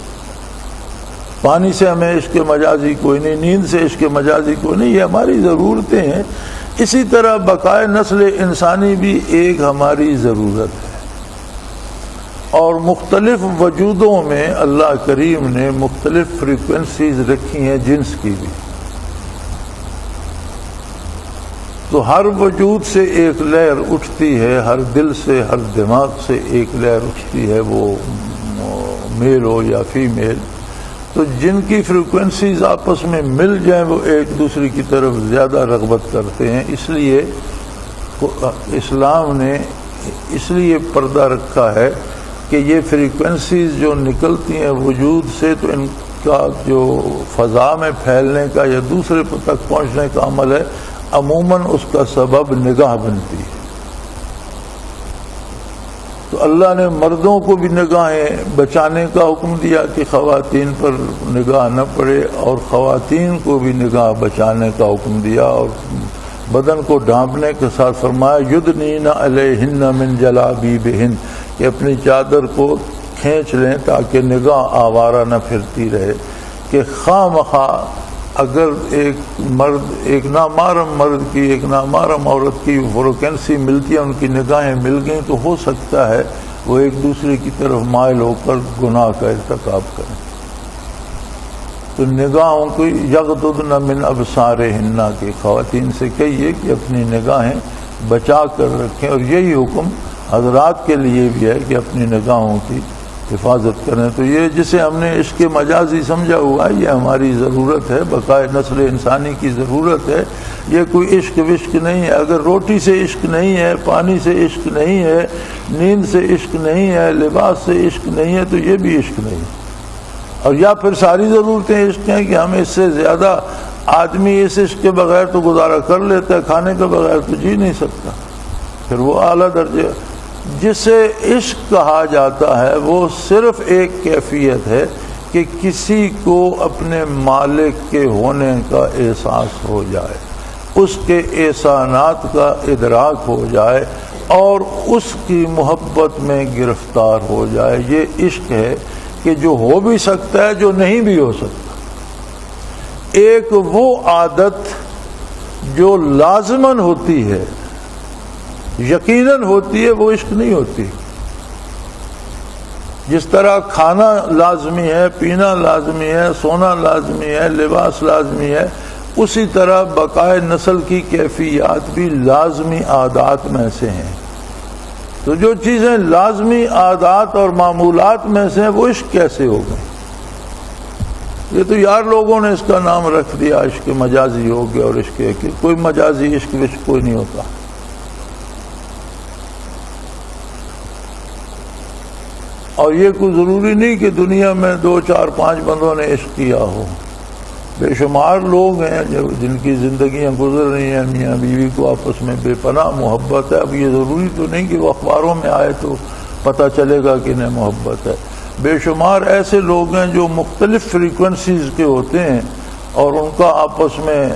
پانی سے ہمیں عشق مجازی کوئی نہیں، نیند سے عشق مجازی کوئی نہیں، یہ ہماری ضرورتیں ہیں۔ اسی طرح بقائے نسل انسانی بھی ایک ہماری ضرورت ہے، اور مختلف وجودوں میں اللہ کریم نے مختلف فریکوینسیز رکھی ہیں جنس کی بھی۔ تو ہر وجود سے ایک لہر اٹھتی ہے، ہر دل سے، ہر دماغ سے ایک لہر اٹھتی ہے، وہ میل ہو یا فیمیل۔ تو جن کی فریکوینسیز آپس میں مل جائیں وہ ایک دوسرے کی طرف زیادہ رغبت کرتے ہیں۔ اس لیے اسلام نے اس لیے پردہ رکھا ہے کہ یہ فریکوینسیز جو نکلتی ہیں وجود سے، تو ان کا جو فضا میں پھیلنے کا یا دوسرے تک پہنچنے کا عمل ہے، عموماً اس کا سبب نگاہ بنتی ہے۔ تو اللہ نے مردوں کو بھی نگاہیں بچانے کا حکم دیا کہ خواتین پر نگاہ نہ پڑے، اور خواتین کو بھی نگاہ بچانے کا حکم دیا، اور بدن کو ڈھانپنے کے ساتھ فرمایا یدنین علیہن من جلابیبہن، کہ اپنی چادر کو کھینچ لیں تاکہ نگاہ آوارہ نہ پھرتی رہے، کہ خواہ مخواہ اگر ایک نامحرم مرد کی ایک نامحرم عورت کی فریکوینسی ملتی ہے، ان کی نگاہیں مل گئیں، تو ہو سکتا ہے وہ ایک دوسرے کی طرف مائل ہو کر گناہ کا ارتکاب کریں۔ تو نگاہوں کو یغضضن من ابصارہن، کی خواتین سے کہیے کہ اپنی نگاہیں بچا کر رکھیں، اور یہی حکم حضرات کے لیے بھی ہے کہ اپنی نگاہوں کی حفاظت کریں۔ تو یہ جسے ہم نے عشق مجازی سمجھا ہوا ہے، یہ ہماری ضرورت ہے، بقائے نسل انسانی کی ضرورت ہے، یہ کوئی عشق وشق نہیں ہے۔ اگر روٹی سے عشق نہیں ہے، پانی سے عشق نہیں ہے، نیند سے عشق نہیں ہے، لباس سے عشق نہیں ہے، تو یہ بھی عشق نہیں ہے۔ اور یا پھر ساری ضرورتیں عشق ہیں کہ ہم اس سے زیادہ، آدمی اس عشق کے بغیر تو گزارا کر لیتا ہے، کھانے کے بغیر تو جی نہیں سکتا، پھر وہ اعلیٰ درجے۔ جسے عشق کہا جاتا ہے وہ صرف ایک کیفیت ہے کہ کسی کو اپنے مالک کے ہونے کا احساس ہو جائے، اس کے احسانات کا ادراک ہو جائے اور اس کی محبت میں گرفتار ہو جائے۔ یہ عشق ہے کہ جو ہو بھی سکتا ہے، جو نہیں بھی ہو سکتا۔ ایک وہ عادت جو لازماً ہوتی ہے، یقیناً ہوتی ہے، وہ عشق نہیں ہوتی۔ جس طرح کھانا لازمی ہے، پینا لازمی ہے، سونا لازمی ہے، لباس لازمی ہے، اسی طرح بقائے نسل کی کیفیات بھی لازمی عادات میں سے ہیں۔ تو جو چیزیں لازمی عادات اور معمولات میں سے ہیں، وہ عشق کیسے ہو گئے؟ یہ تو یار لوگوں نے اس کا نام رکھ دیا، عشق مجازی ہو گیا اور عشق حقیقی۔ کوئی مجازی عشق وشق کوئی نہیں ہوتا۔ اور یہ کوئی ضروری نہیں کہ دنیا میں 2 4 5 بندوں نے عشق کیا ہو، بے شمار لوگ ہیں جن کی زندگیاں گزر رہی ہیں، میاں بیوی کو آپس میں بے پناہ محبت ہے۔ اب یہ ضروری تو نہیں کہ وہ اخباروں میں آئے تو پتہ چلے گا کہ انہیں محبت ہے۔ بے شمار ایسے لوگ ہیں جو مختلف فریکوینسیز کے ہوتے ہیں اور ان کا آپس میں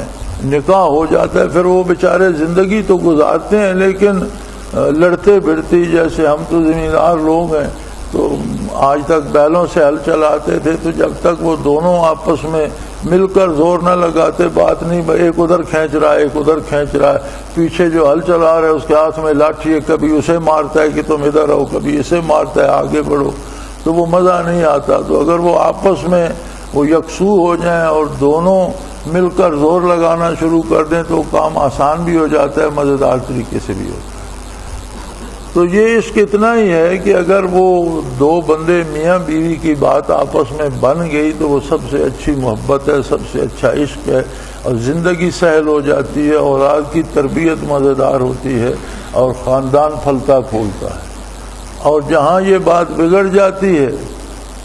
نکاح ہو جاتا ہے، پھر وہ بیچارے زندگی تو گزارتے ہیں لیکن لڑتے بھڑتی، جیسے ہم تو زمیندار لوگ ہیں تو آج تک بیلوں سے ہل چلاتے تھے، تو جب تک وہ دونوں آپس میں مل کر زور نہ لگاتے بات نہیں، ایک ادھر کھینچ رہا ہے ایک ادھر کھینچ رہا ہے، پیچھے جو ہل چلا رہا ہے اس کے ہاتھ میں لاٹھی ہے، کبھی اسے مارتا ہے کہ تم ادھر آؤ، کبھی اسے مارتا ہے آگے بڑھو، تو وہ مزہ نہیں آتا۔ تو اگر وہ آپس میں وہ یکسو ہو جائیں اور دونوں مل کر زور لگانا شروع کر دیں تو کام آسان بھی ہو جاتا ہے، مزیدار طریقے سے بھی ہوتا ہے۔ تو یہ عشق اتنا ہی ہے کہ اگر وہ دو بندے میاں بیوی کی بات آپس میں بن گئی تو وہ سب سے اچھی محبت ہے، سب سے اچھا عشق ہے، اور زندگی سہل ہو جاتی ہے، اولاد کی تربیت مزیدار ہوتی ہے اور خاندان پھلتا پھولتا ہے۔ اور جہاں یہ بات بگڑ جاتی ہے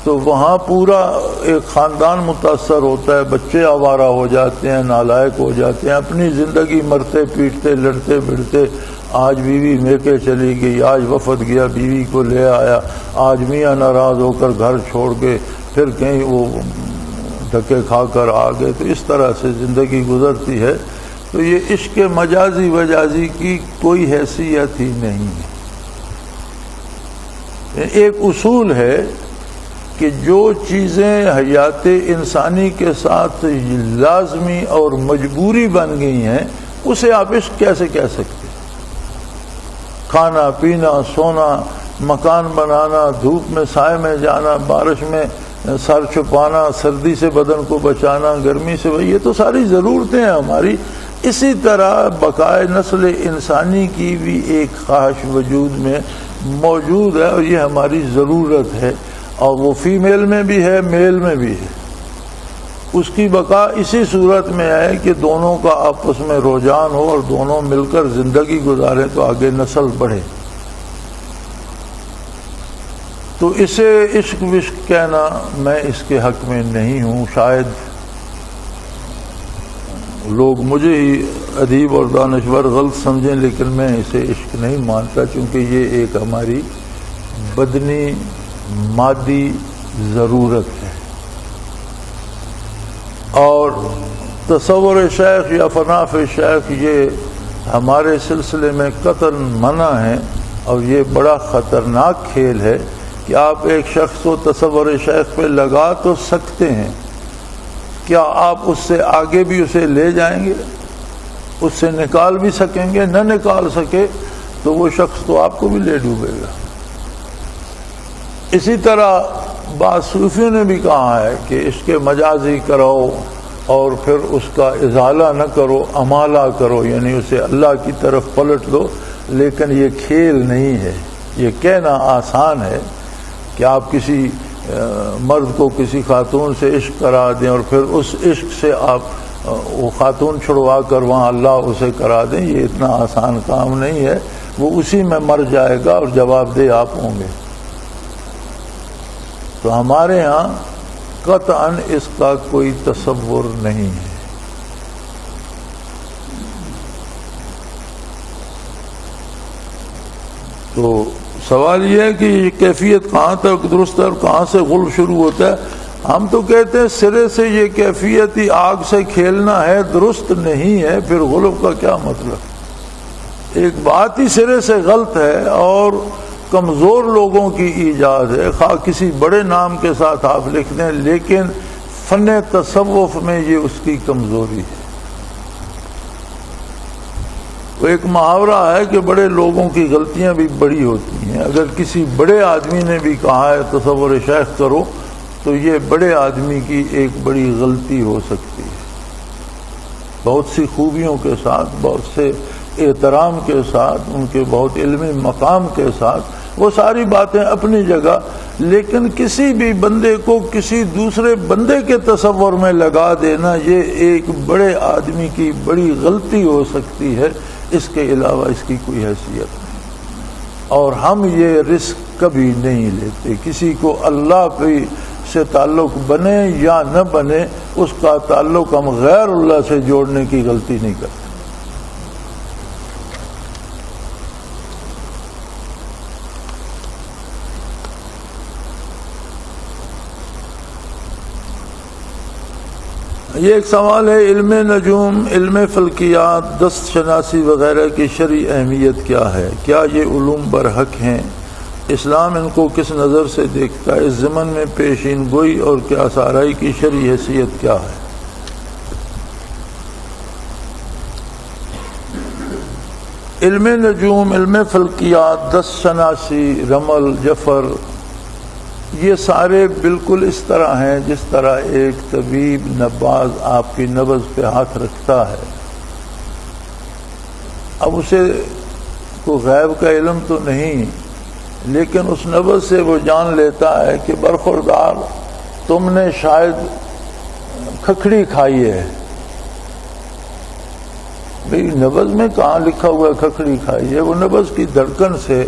تو وہاں پورا ایک خاندان متاثر ہوتا ہے، بچے آوارہ ہو جاتے ہیں، نالائق ہو جاتے ہیں، اپنی زندگی مرتے پیٹتے لڑتے بھڑتے، آج بیوی میکے چلی گئی، آج وفد گیا بیوی کو لے آیا، آج میاں ناراض ہو کر گھر چھوڑ کے پھر کہیں وہ دھکے کھا کر آ گئے، تو اس طرح سے زندگی گزرتی ہے۔ تو یہ عشق مجازی وجازی کی کوئی حیثیت ہی نہیں ہے۔ ایک اصول ہے کہ جو چیزیں حیات انسانی کے ساتھ لازمی اور مجبوری بن گئی ہیں اسے آپ عشق کیسے کہہ سکتے؟ کھانا پینا، سونا، مکان بنانا، دھوپ میں سائے میں جانا، بارش میں سر چھپانا، سردی سے بدن کو بچانا، گرمی سے، یہ تو ساری ضرورتیں ہیں ہماری۔ اسی طرح بقائے نسل انسانی کی بھی ایک خواہش وجود میں موجود ہے اور یہ ہماری ضرورت ہے، اور وہ فیمیل میں بھی ہے میل میں بھی ہے۔ اس کی بقا اسی صورت میں ہے کہ دونوں کا آپس میں رجحان ہو اور دونوں مل کر زندگی گزاریں تو آگے نسل بڑھے۔ تو اسے عشق وشق کہنا میں اس کے حق میں نہیں ہوں، شاید لوگ مجھے ہی ادیب اور دانشور غلط سمجھیں، لیکن میں اسے عشق نہیں مانتا، چونکہ یہ ایک ہماری بدنی مادی ضرورت ہے، اور تصور شیخ یا فناف شیخ یہ ہمارے سلسلے میں قطعاً منع ہے، اور یہ بڑا خطرناک کھیل ہے کہ آپ ایک شخص کو تصور شیخ پہ لگا تو سکتے ہیں، کیا آپ اس سے آگے بھی اسے لے جائیں گے؟ اس سے نکال بھی سکیں گے؟ نہ نکال سکے تو وہ شخص تو آپ کو بھی لے ڈوبے گا۔ اسی طرح بعض صوفیوں نے بھی کہا ہے کہ عشق مجازی کرو اور پھر اس کا ازالہ نہ کرو، امالہ کرو، یعنی اسے اللہ کی طرف پلٹ دو، لیکن یہ کھیل نہیں ہے۔ یہ کہنا آسان ہے کہ آپ کسی مرد کو کسی خاتون سے عشق کرا دیں اور پھر اس عشق سے آپ وہ خاتون چھڑوا کر وہاں اللہ اسے کرا دیں، یہ اتنا آسان کام نہیں ہے، وہ اسی میں مر جائے گا اور جواب دہ آپ ہوں گے۔ تو ہمارے ہاں قطعاً اس کا کوئی تصور نہیں ہے۔ تو سوال یہ ہے کہ یہ کیفیت کہاں تک درست ہے اور کہاں سے غلب شروع ہوتا ہے؟ ہم تو کہتے ہیں سرے سے یہ کیفیت ہی آگ سے کھیلنا ہے، درست نہیں ہے، پھر غلب کا کیا مطلب؟ ایک بات ہی سرے سے غلط ہے اور کمزور لوگوں کی ایجاد ہے، خواہ کسی بڑے نام کے ساتھ آپ لکھ دیں، لیکن فن تصوف میں یہ اس کی کمزوری ہے۔ وہ ایک محاورہ ہے کہ بڑے لوگوں کی غلطیاں بھی بڑی ہوتی ہیں۔ اگر کسی بڑے آدمی نے بھی کہا ہے تصور شیخ کرو تو یہ بڑے آدمی کی ایک بڑی غلطی ہو سکتی ہے۔ بہت سی خوبیوں کے ساتھ، بہت سے احترام کے ساتھ، ان کے بہت علمی مقام کے ساتھ، وہ ساری باتیں اپنی جگہ، لیکن کسی بھی بندے کو کسی دوسرے بندے کے تصور میں لگا دینا یہ ایک بڑے آدمی کی بڑی غلطی ہو سکتی ہے، اس کے علاوہ اس کی کوئی حیثیت نہیں۔ اور ہم یہ رسک کبھی نہیں لیتے، کسی کو اللہ کی سے تعلق بنے یا نہ بنے، اس کا تعلق ہم غیر اللہ سے جوڑنے کی غلطی نہیں کرتے۔ یہ ایک سوال ہے، علم نجوم، علم فلکیات، دست شناسی وغیرہ کی شرعی اہمیت کیا ہے؟ کیا یہ علوم برحق ہیں؟ اسلام ان کو کس نظر سے دیکھتا ہے؟ اس ضمن میں پیشین گوئی اور کیا سارائی کی شرعی حیثیت کیا ہے؟ علم نجوم، علم فلکیات، دست شناسی، رمل، جفر، یہ سارے بالکل اس طرح ہیں جس طرح ایک طبیب نباز آپ کی نبض پہ ہاتھ رکھتا ہے۔ اب اسے کوئی غیب کا علم تو نہیں، لیکن اس نبض سے وہ جان لیتا ہے کہ برخوردار تم نے شاید کھکھڑی کھائی ہے۔ بھئی نبض میں کہاں لکھا ہوا ہے کھکھڑی کھائی ہے؟ وہ نبض کی دھڑکن سے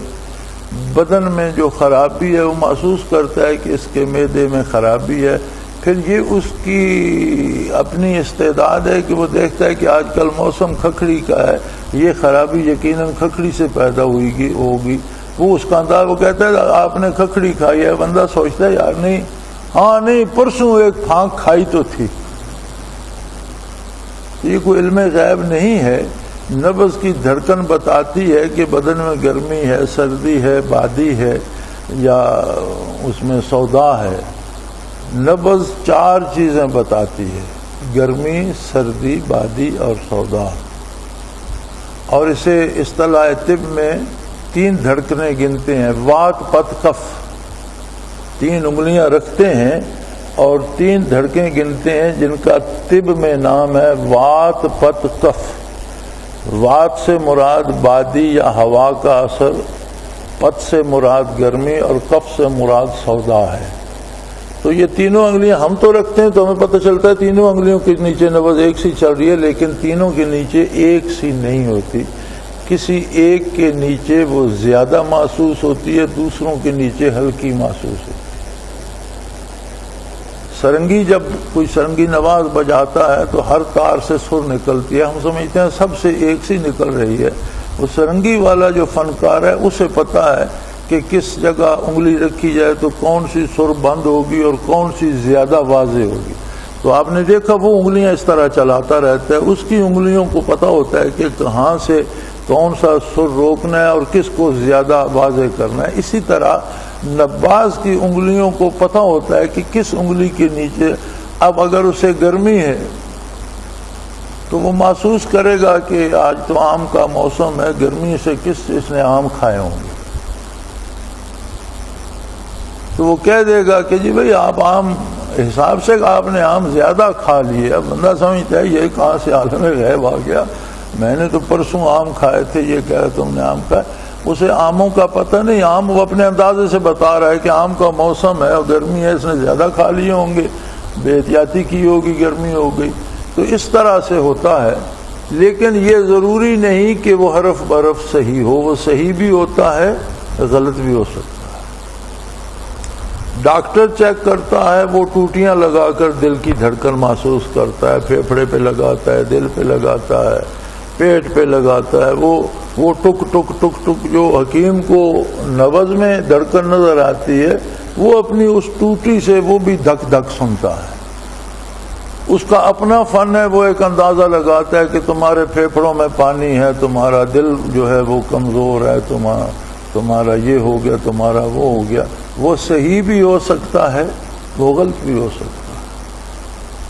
بدن میں جو خرابی ہے وہ محسوس کرتا ہے کہ اس کے معدے میں خرابی ہے۔ پھر یہ اس کی اپنی استعداد ہے کہ وہ دیکھتا ہے کہ آج کل موسم کھکھڑی کا ہے، یہ خرابی یقیناً کھکھڑی سے پیدا ہوگی۔ وہ اس کا انداز، وہ کہتا ہے آپ نے کھکھڑی کھائی ہے، بندہ سوچتا ہے یار نہیں، ہاں نہیں، پرسوں ایک پھانک کھائی تو تھی۔ یہ کوئی علم غیب نہیں ہے، نبض کی دھڑکن بتاتی ہے کہ بدن میں گرمی ہے، سردی ہے، بادی ہے یا اس میں سودا ہے۔ نبض 4 چیزیں بتاتی ہے، گرمی، سردی، بادی اور سودا۔ اور اسے اصطلاح طب میں 3 دھڑکنیں گنتے ہیں، وات، پت، کف۔ 3 انگلیاں رکھتے ہیں اور 3 دھڑکیں گنتے ہیں جن کا طب میں نام ہے وات، پت، کف۔ وات سے مراد بادی یا ہوا کا اثر، پت سے مراد گرمی اور کف سے مراد سودا ہے۔ تو یہ تینوں انگلیاں ہم تو رکھتے ہیں تو ہمیں پتہ چلتا ہے تینوں انگلیوں کے نیچے نبض ایک سی چل رہی ہے، لیکن تینوں کے نیچے ایک سی نہیں ہوتی۔ کسی ایک کے نیچے وہ زیادہ محسوس ہوتی ہے، دوسروں کے نیچے ہلکی محسوس ہوتی ہے۔ سرنگی، جب کوئی سرنگی نواز بجاتا ہے تو ہر تار سے سر نکلتی ہے، ہم سمجھتے ہیں سب سے ایک سی نکل رہی ہے۔ وہ سرنگی والا جو فنکار ہے اسے پتا ہے کہ کس جگہ انگلی رکھی جائے تو کون سی سر بند ہوگی اور کون سی زیادہ واضح ہوگی۔ تو آپ نے دیکھا وہ انگلیاں اس طرح چلاتا رہتا ہے، اس کی انگلیوں کو پتا ہوتا ہے کہ کہاں سے کون سا سر روکنا ہے اور کس کو زیادہ واضح کرنا ہے۔ اسی طرح نباز کی انگلیوں کو پتہ ہوتا ہے کہ کس انگلی کے نیچے، اب اگر اسے گرمی ہے تو وہ محسوس کرے گا کہ آج تو آم کا موسم ہے، گرمی سے اس نے آم کھائے ہوں گے، تو وہ کہہ دے گا کہ جی بھئی آپ آم حساب سے آپ نے آم زیادہ کھا لیے۔ اب بندہ سمجھتا ہے یہ کہاں سے عالم غیب آ گیا، میں نے تو پرسوں آم کھائے تھے، یہ کہہ تم نے آم کھائے۔ اسے آموں کا پتہ نہیں، آم وہ اپنے اندازے سے بتا رہا ہے کہ آم کا موسم ہے اور گرمی ہے، اس نے زیادہ کھا لیے ہوں گے، بے احتیاطی کی ہوگی، گرمی ہو گئی۔ تو اس طرح سے ہوتا ہے، لیکن یہ ضروری نہیں کہ وہ حرف برف صحیح ہو، وہ صحیح بھی ہوتا ہے، غلط بھی ہو سکتا ہے۔ ڈاکٹر چیک کرتا ہے، وہ ٹوٹیاں لگا کر دل کی دھڑکن محسوس کرتا ہے، پھیپھڑے پہ لگاتا ہے، دل پہ لگاتا ہے، پیٹ پہ لگاتا ہے، وہ ٹک ٹک ٹک ٹک جو حکیم کو نبض میں دھڑکن نظر آتی ہے، وہ اپنی اس ٹوٹی سے وہ بھی دھک دھک سنتا ہے۔ اس کا اپنا فن ہے، وہ ایک اندازہ لگاتا ہے کہ تمہارے پھیپھڑوں میں پانی ہے، تمہارا دل جو ہے وہ کمزور ہے، تمہارا یہ ہو گیا، تمہارا وہ ہو گیا۔ وہ صحیح بھی ہو سکتا ہے، وہ غلط بھی ہو سکتا ہے۔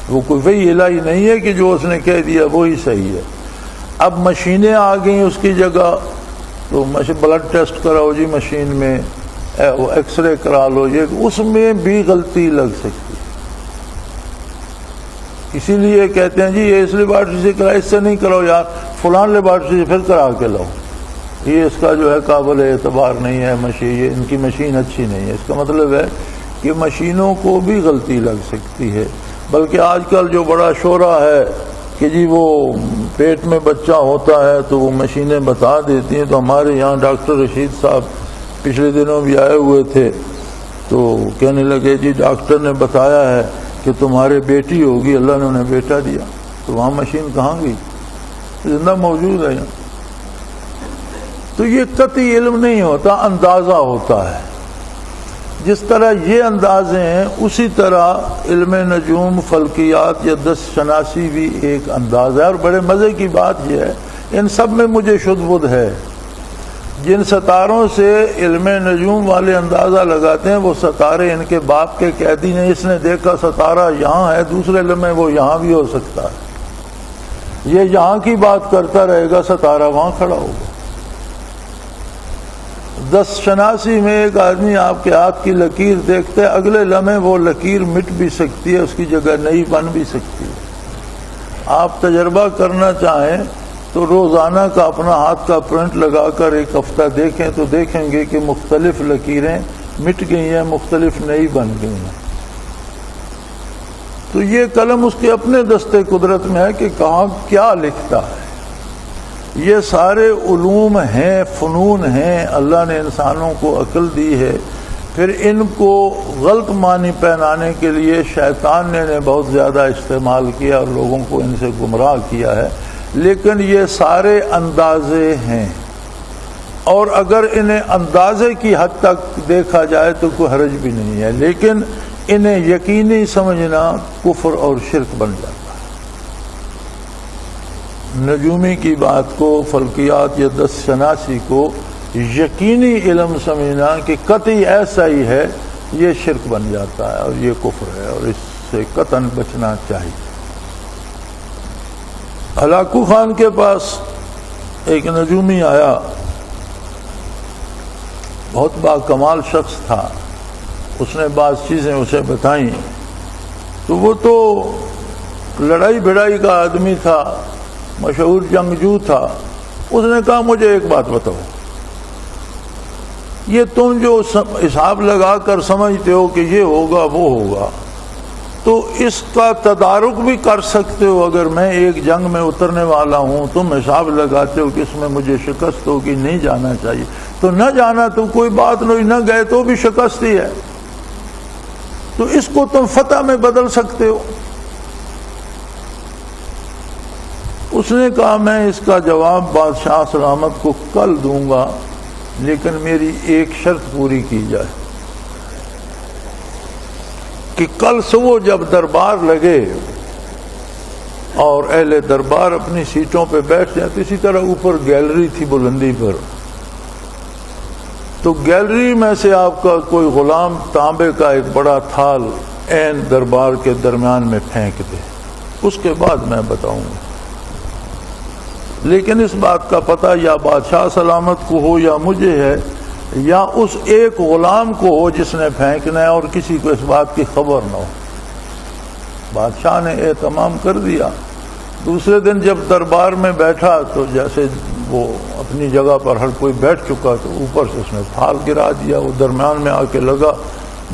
وہ کوئی وہی الہی نہیں ہے کہ جو اس نے کہہ دیا وہی صحیح ہے۔ اب مشینیں آ گئیں اس کی جگہ، تو بلڈ ٹیسٹ کراؤ جی مشین میں، ایکس رے کرا لو، یہ اس میں بھی غلطی لگ سکتی ہے۔ اسی لیے کہتے ہیں جی یہ اس لیبارٹری سے کرا، اس سے نہیں کراؤ یار، فلان لیبارٹری سے پھر کرا کے لاؤ، یہ اس کا جو ہے قابل اعتبار نہیں ہے مشین، یہ ان کی مشین اچھی نہیں ہے۔ اس کا مطلب ہے کہ مشینوں کو بھی غلطی لگ سکتی ہے۔ بلکہ آج کل جو بڑا شورا ہے کہ جی وہ پیٹ میں بچہ ہوتا ہے تو وہ مشینیں بتا دیتی ہیں، تو ہمارے یہاں ڈاکٹر رشید صاحب پچھلے دنوں بھی آئے ہوئے تھے، تو کہنے لگے جی ڈاکٹر نے بتایا ہے کہ تمہارے بیٹی ہوگی، اللہ نے انہیں بیٹا دیا۔ تو وہاں مشین کہاں گئی؟ زندہ موجود ہے یہاں۔ تو یہ قطعی علم نہیں ہوتا، اندازہ ہوتا ہے۔ جس طرح یہ اندازے ہیں اسی طرح علم نجوم، فلکیات یا دس شناسی بھی ایک انداز ہے. اور بڑے مزے کی بات یہ ہے ان سب میں مجھے شدھ بدھ ہے. جن ستاروں سے علم نجوم والے اندازہ لگاتے ہیں وہ ستارے ان کے باپ کے قیدی نے. اس نے دیکھا ستارہ یہاں ہے، دوسرے لمحے وہ یہاں بھی ہو سکتا ہے. یہ یہاں کی بات کرتا رہے گا، ستارہ وہاں کھڑا ہوگا. دس شناسی میں ایک آدمی آپ کے ہاتھ کی لکیر دیکھتے، اگلے لمحے وہ لکیر مٹ بھی سکتی ہے، اس کی جگہ نئی بن بھی سکتی ہے. آپ تجربہ کرنا چاہیں تو روزانہ کا اپنا ہاتھ کا پرنٹ لگا کر ایک ہفتہ دیکھیں تو دیکھیں گے کہ مختلف لکیریں مٹ گئی ہیں، مختلف نئی بن گئی ہیں. تو یہ قلم اس کے اپنے دستے قدرت میں ہے کہ کہاں کیا لکھتا ہے. یہ سارے علوم ہیں، فنون ہیں، اللہ نے انسانوں کو عقل دی ہے. پھر ان کو غلط معنی پہنانے کے لیے شیطان نے بہت زیادہ استعمال کیا اور لوگوں کو ان سے گمراہ کیا ہے. لیکن یہ سارے اندازے ہیں، اور اگر انہیں اندازے کی حد تک دیکھا جائے تو کوئی حرج بھی نہیں ہے، لیکن انہیں یقینی سمجھنا کفر اور شرک بن جاتا ہے. نجومی کی بات کو، فلکیات یا دس شناسی کو یقینی علم سمجھنا کہ قطعی ایسا ہی ہے، یہ شرک بن جاتا ہے اور یہ کفر ہے، اور اس سے قطعاً بچنا چاہیے. ہلاکو خان کے پاس ایک نجومی آیا، بہت با کمال شخص تھا. اس نے بعض چیزیں اسے بتائیں تو وہ تو لڑائی بھڑائی کا آدمی تھا، مشہور جنگجو تھا. اس نے کہا مجھے ایک بات بتاؤ، یہ تم جو حساب لگا کر سمجھتے ہو کہ یہ ہوگا وہ ہوگا، تو اس کا تدارک بھی کر سکتے ہو. اگر میں ایک جنگ میں اترنے والا ہوں، تم حساب لگاتے ہو کہ اس میں مجھے شکست ہوگی، نہیں جانا چاہیے، تو نہ جانا تو کوئی بات نہیں، نہ گئے تو بھی شکست ہی ہے، تو اس کو تم فتح میں بدل سکتے ہو. اس نے کہا میں اس کا جواب بادشاہ سلامت کو کل دوں گا، لیکن میری ایک شرط پوری کی جائے کہ کل صبح جب دربار لگے اور اہل دربار اپنی سیٹوں پہ بیٹھ جائیں، تو اسی طرح اوپر گیلری تھی بلندی پر، تو گیلری میں سے آپ کا کوئی غلام تانبے کا ایک بڑا تھال عین دربار کے درمیان میں پھینک دے. اس کے بعد میں بتاؤں گا. لیکن اس بات کا پتہ یا بادشاہ سلامت کو ہو یا مجھے ہے، یا اس ایک غلام کو ہو جس نے پھینکنا ہے، اور کسی کو اس بات کی خبر نہ ہو. بادشاہ نے اہتمام کر دیا. دوسرے دن جب دربار میں بیٹھا تو جیسے وہ اپنی جگہ پر ہر کوئی بیٹھ چکا، تو اوپر سے اس نے تھال گرا دیا. وہ درمیان میں آ کے لگا،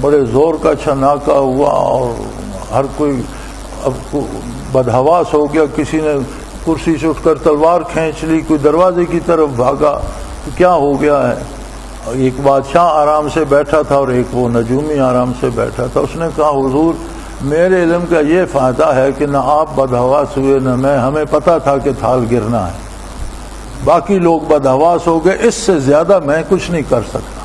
بڑے زور کا چھناکا ہوا اور ہر کوئی اب بدحواس ہو گیا. کسی نے کرسی سے اٹھ کر تلوار کھینچ لی، کوئی دروازے کی طرف بھاگا. تو کیا ہو گیا ہے؟ ایک بادشاہ آرام سے بیٹھا تھا اور ایک وہ نجومی آرام سے بیٹھا تھا. اس نے کہا حضور میرے علم کا یہ فائدہ ہے کہ نہ آپ بدحواس ہوئے نہ میں، ہمیں پتہ تھا کہ تھال گرنا ہے، باقی لوگ بدحواس ہو گئے، اس سے زیادہ میں کچھ نہیں کر سکتا.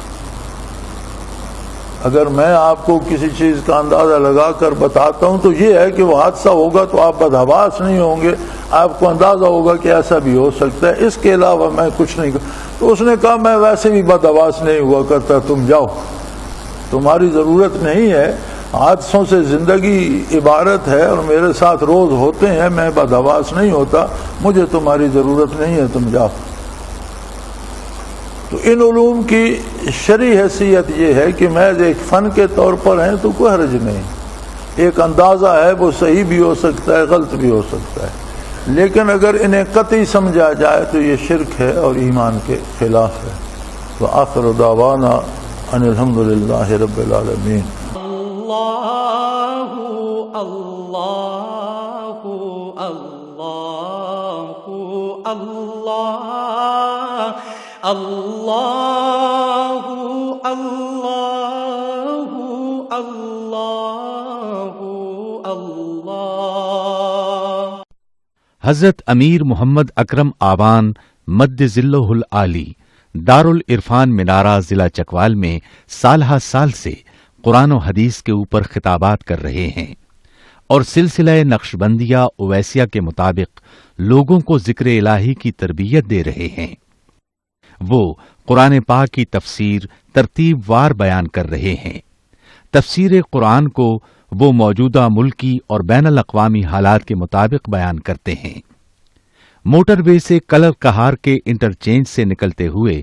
اگر میں آپ کو کسی چیز کا اندازہ لگا کر بتاتا ہوں تو یہ ہے کہ وہ حادثہ ہوگا تو آپ بدحواس نہیں ہوں گے، آپ کو اندازہ ہوگا کہ ایسا بھی ہو سکتا ہے، اس کے علاوہ میں کچھ نہیں کر. تو اس نے کہا میں ویسے بھی بدحواس نہیں ہوا کرتا، تم جاؤ، تمہاری ضرورت نہیں ہے، حادثوں سے زندگی عبارت ہے اور میرے ساتھ روز ہوتے ہیں، میں بدحواس نہیں ہوتا، مجھے تمہاری ضرورت نہیں ہے، تم جاؤ. تو ان علوم کی شرعی حیثیت یہ ہے کہ محض ایک فن کے طور پر ہیں تو کوئی حرج نہیں. ایک اندازہ ہے، وہ صحیح بھی ہو سکتا ہے، غلط بھی ہو سکتا ہے، لیکن اگر انہیں قطعی سمجھا جائے تو یہ شرک ہے اور ایمان کے خلاف ہے. وآخر دعوانا ان الحمدللہ رب العالمین. اللہ اللہ اللہ اللہ اللہ اللہ اللہ اللہ. حضرت امیر محمد اکرم آبان مد ذلہ العالی دارالعرفان منارہ ضلع چکوال میں سالہ سال سے قرآن و حدیث کے اوپر خطابات کر رہے ہیں اور سلسلہ نقشبندیہ اویسیہ کے مطابق لوگوں کو ذکر الہی کی تربیت دے رہے ہیں۔ وہ قرآن پاک کی تفسیر ترتیب وار بیان کر رہے ہیں۔ تفسیر قرآن کو وہ موجودہ ملکی اور بین الاقوامی حالات کے مطابق بیان کرتے ہیں۔ موٹر وے سے کلر کہار کے انٹرچینج سے نکلتے ہوئے،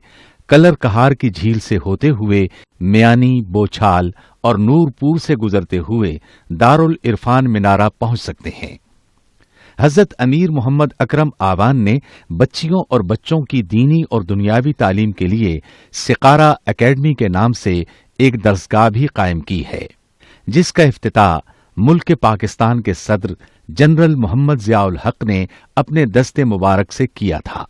کلر کہار کی جھیل سے ہوتے ہوئے، میانی، بوچھال اور نور پور سے گزرتے ہوئے دارالعرفان منارہ پہنچ سکتے ہیں۔ حضرت امیر محمد اکرم آوان نے بچیوں اور بچوں کی دینی اور دنیاوی تعلیم کے لیے سقارہ اکیڈمی کے نام سے ایک درسگاہ بھی قائم کی ہے، جس کا افتتاح ملک پاکستان کے صدر جنرل محمد ضیاء الحق نے اپنے دست مبارک سے کیا تھا۔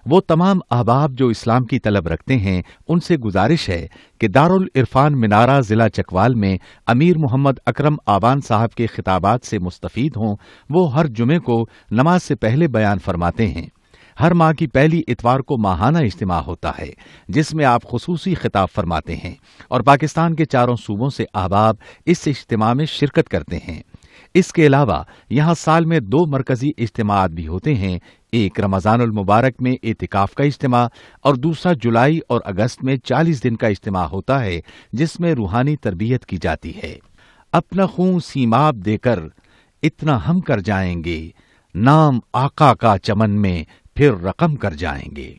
وہ تمام احباب جو اسلام کی طلب رکھتے ہیں ان سے گزارش ہے کہ دارالعرفان منارہ ضلع چکوال میں امیر محمد اکرم آوان صاحب کے خطابات سے مستفید ہوں۔ وہ ہر جمعے کو نماز سے پہلے بیان فرماتے ہیں۔ ہر ماہ کی پہلی اتوار کو ماہانہ اجتماع ہوتا ہے جس میں آپ خصوصی خطاب فرماتے ہیں اور پاکستان کے چاروں صوبوں سے احباب اس اجتماع میں شرکت کرتے ہیں۔ اس کے علاوہ یہاں سال میں 2 مرکزی اجتماعات بھی ہوتے ہیں، ایک رمضان المبارک میں اعتکاف کا اجتماع اور دوسرا جولائی اور اگست میں 40 دن کا اجتماع ہوتا ہے جس میں روحانی تربیت کی جاتی ہے۔ اپنا خون سیماب دے کر اتنا ہم کر جائیں گے، نام آقا کا چمن میں پھر رقم کر جائیں گے۔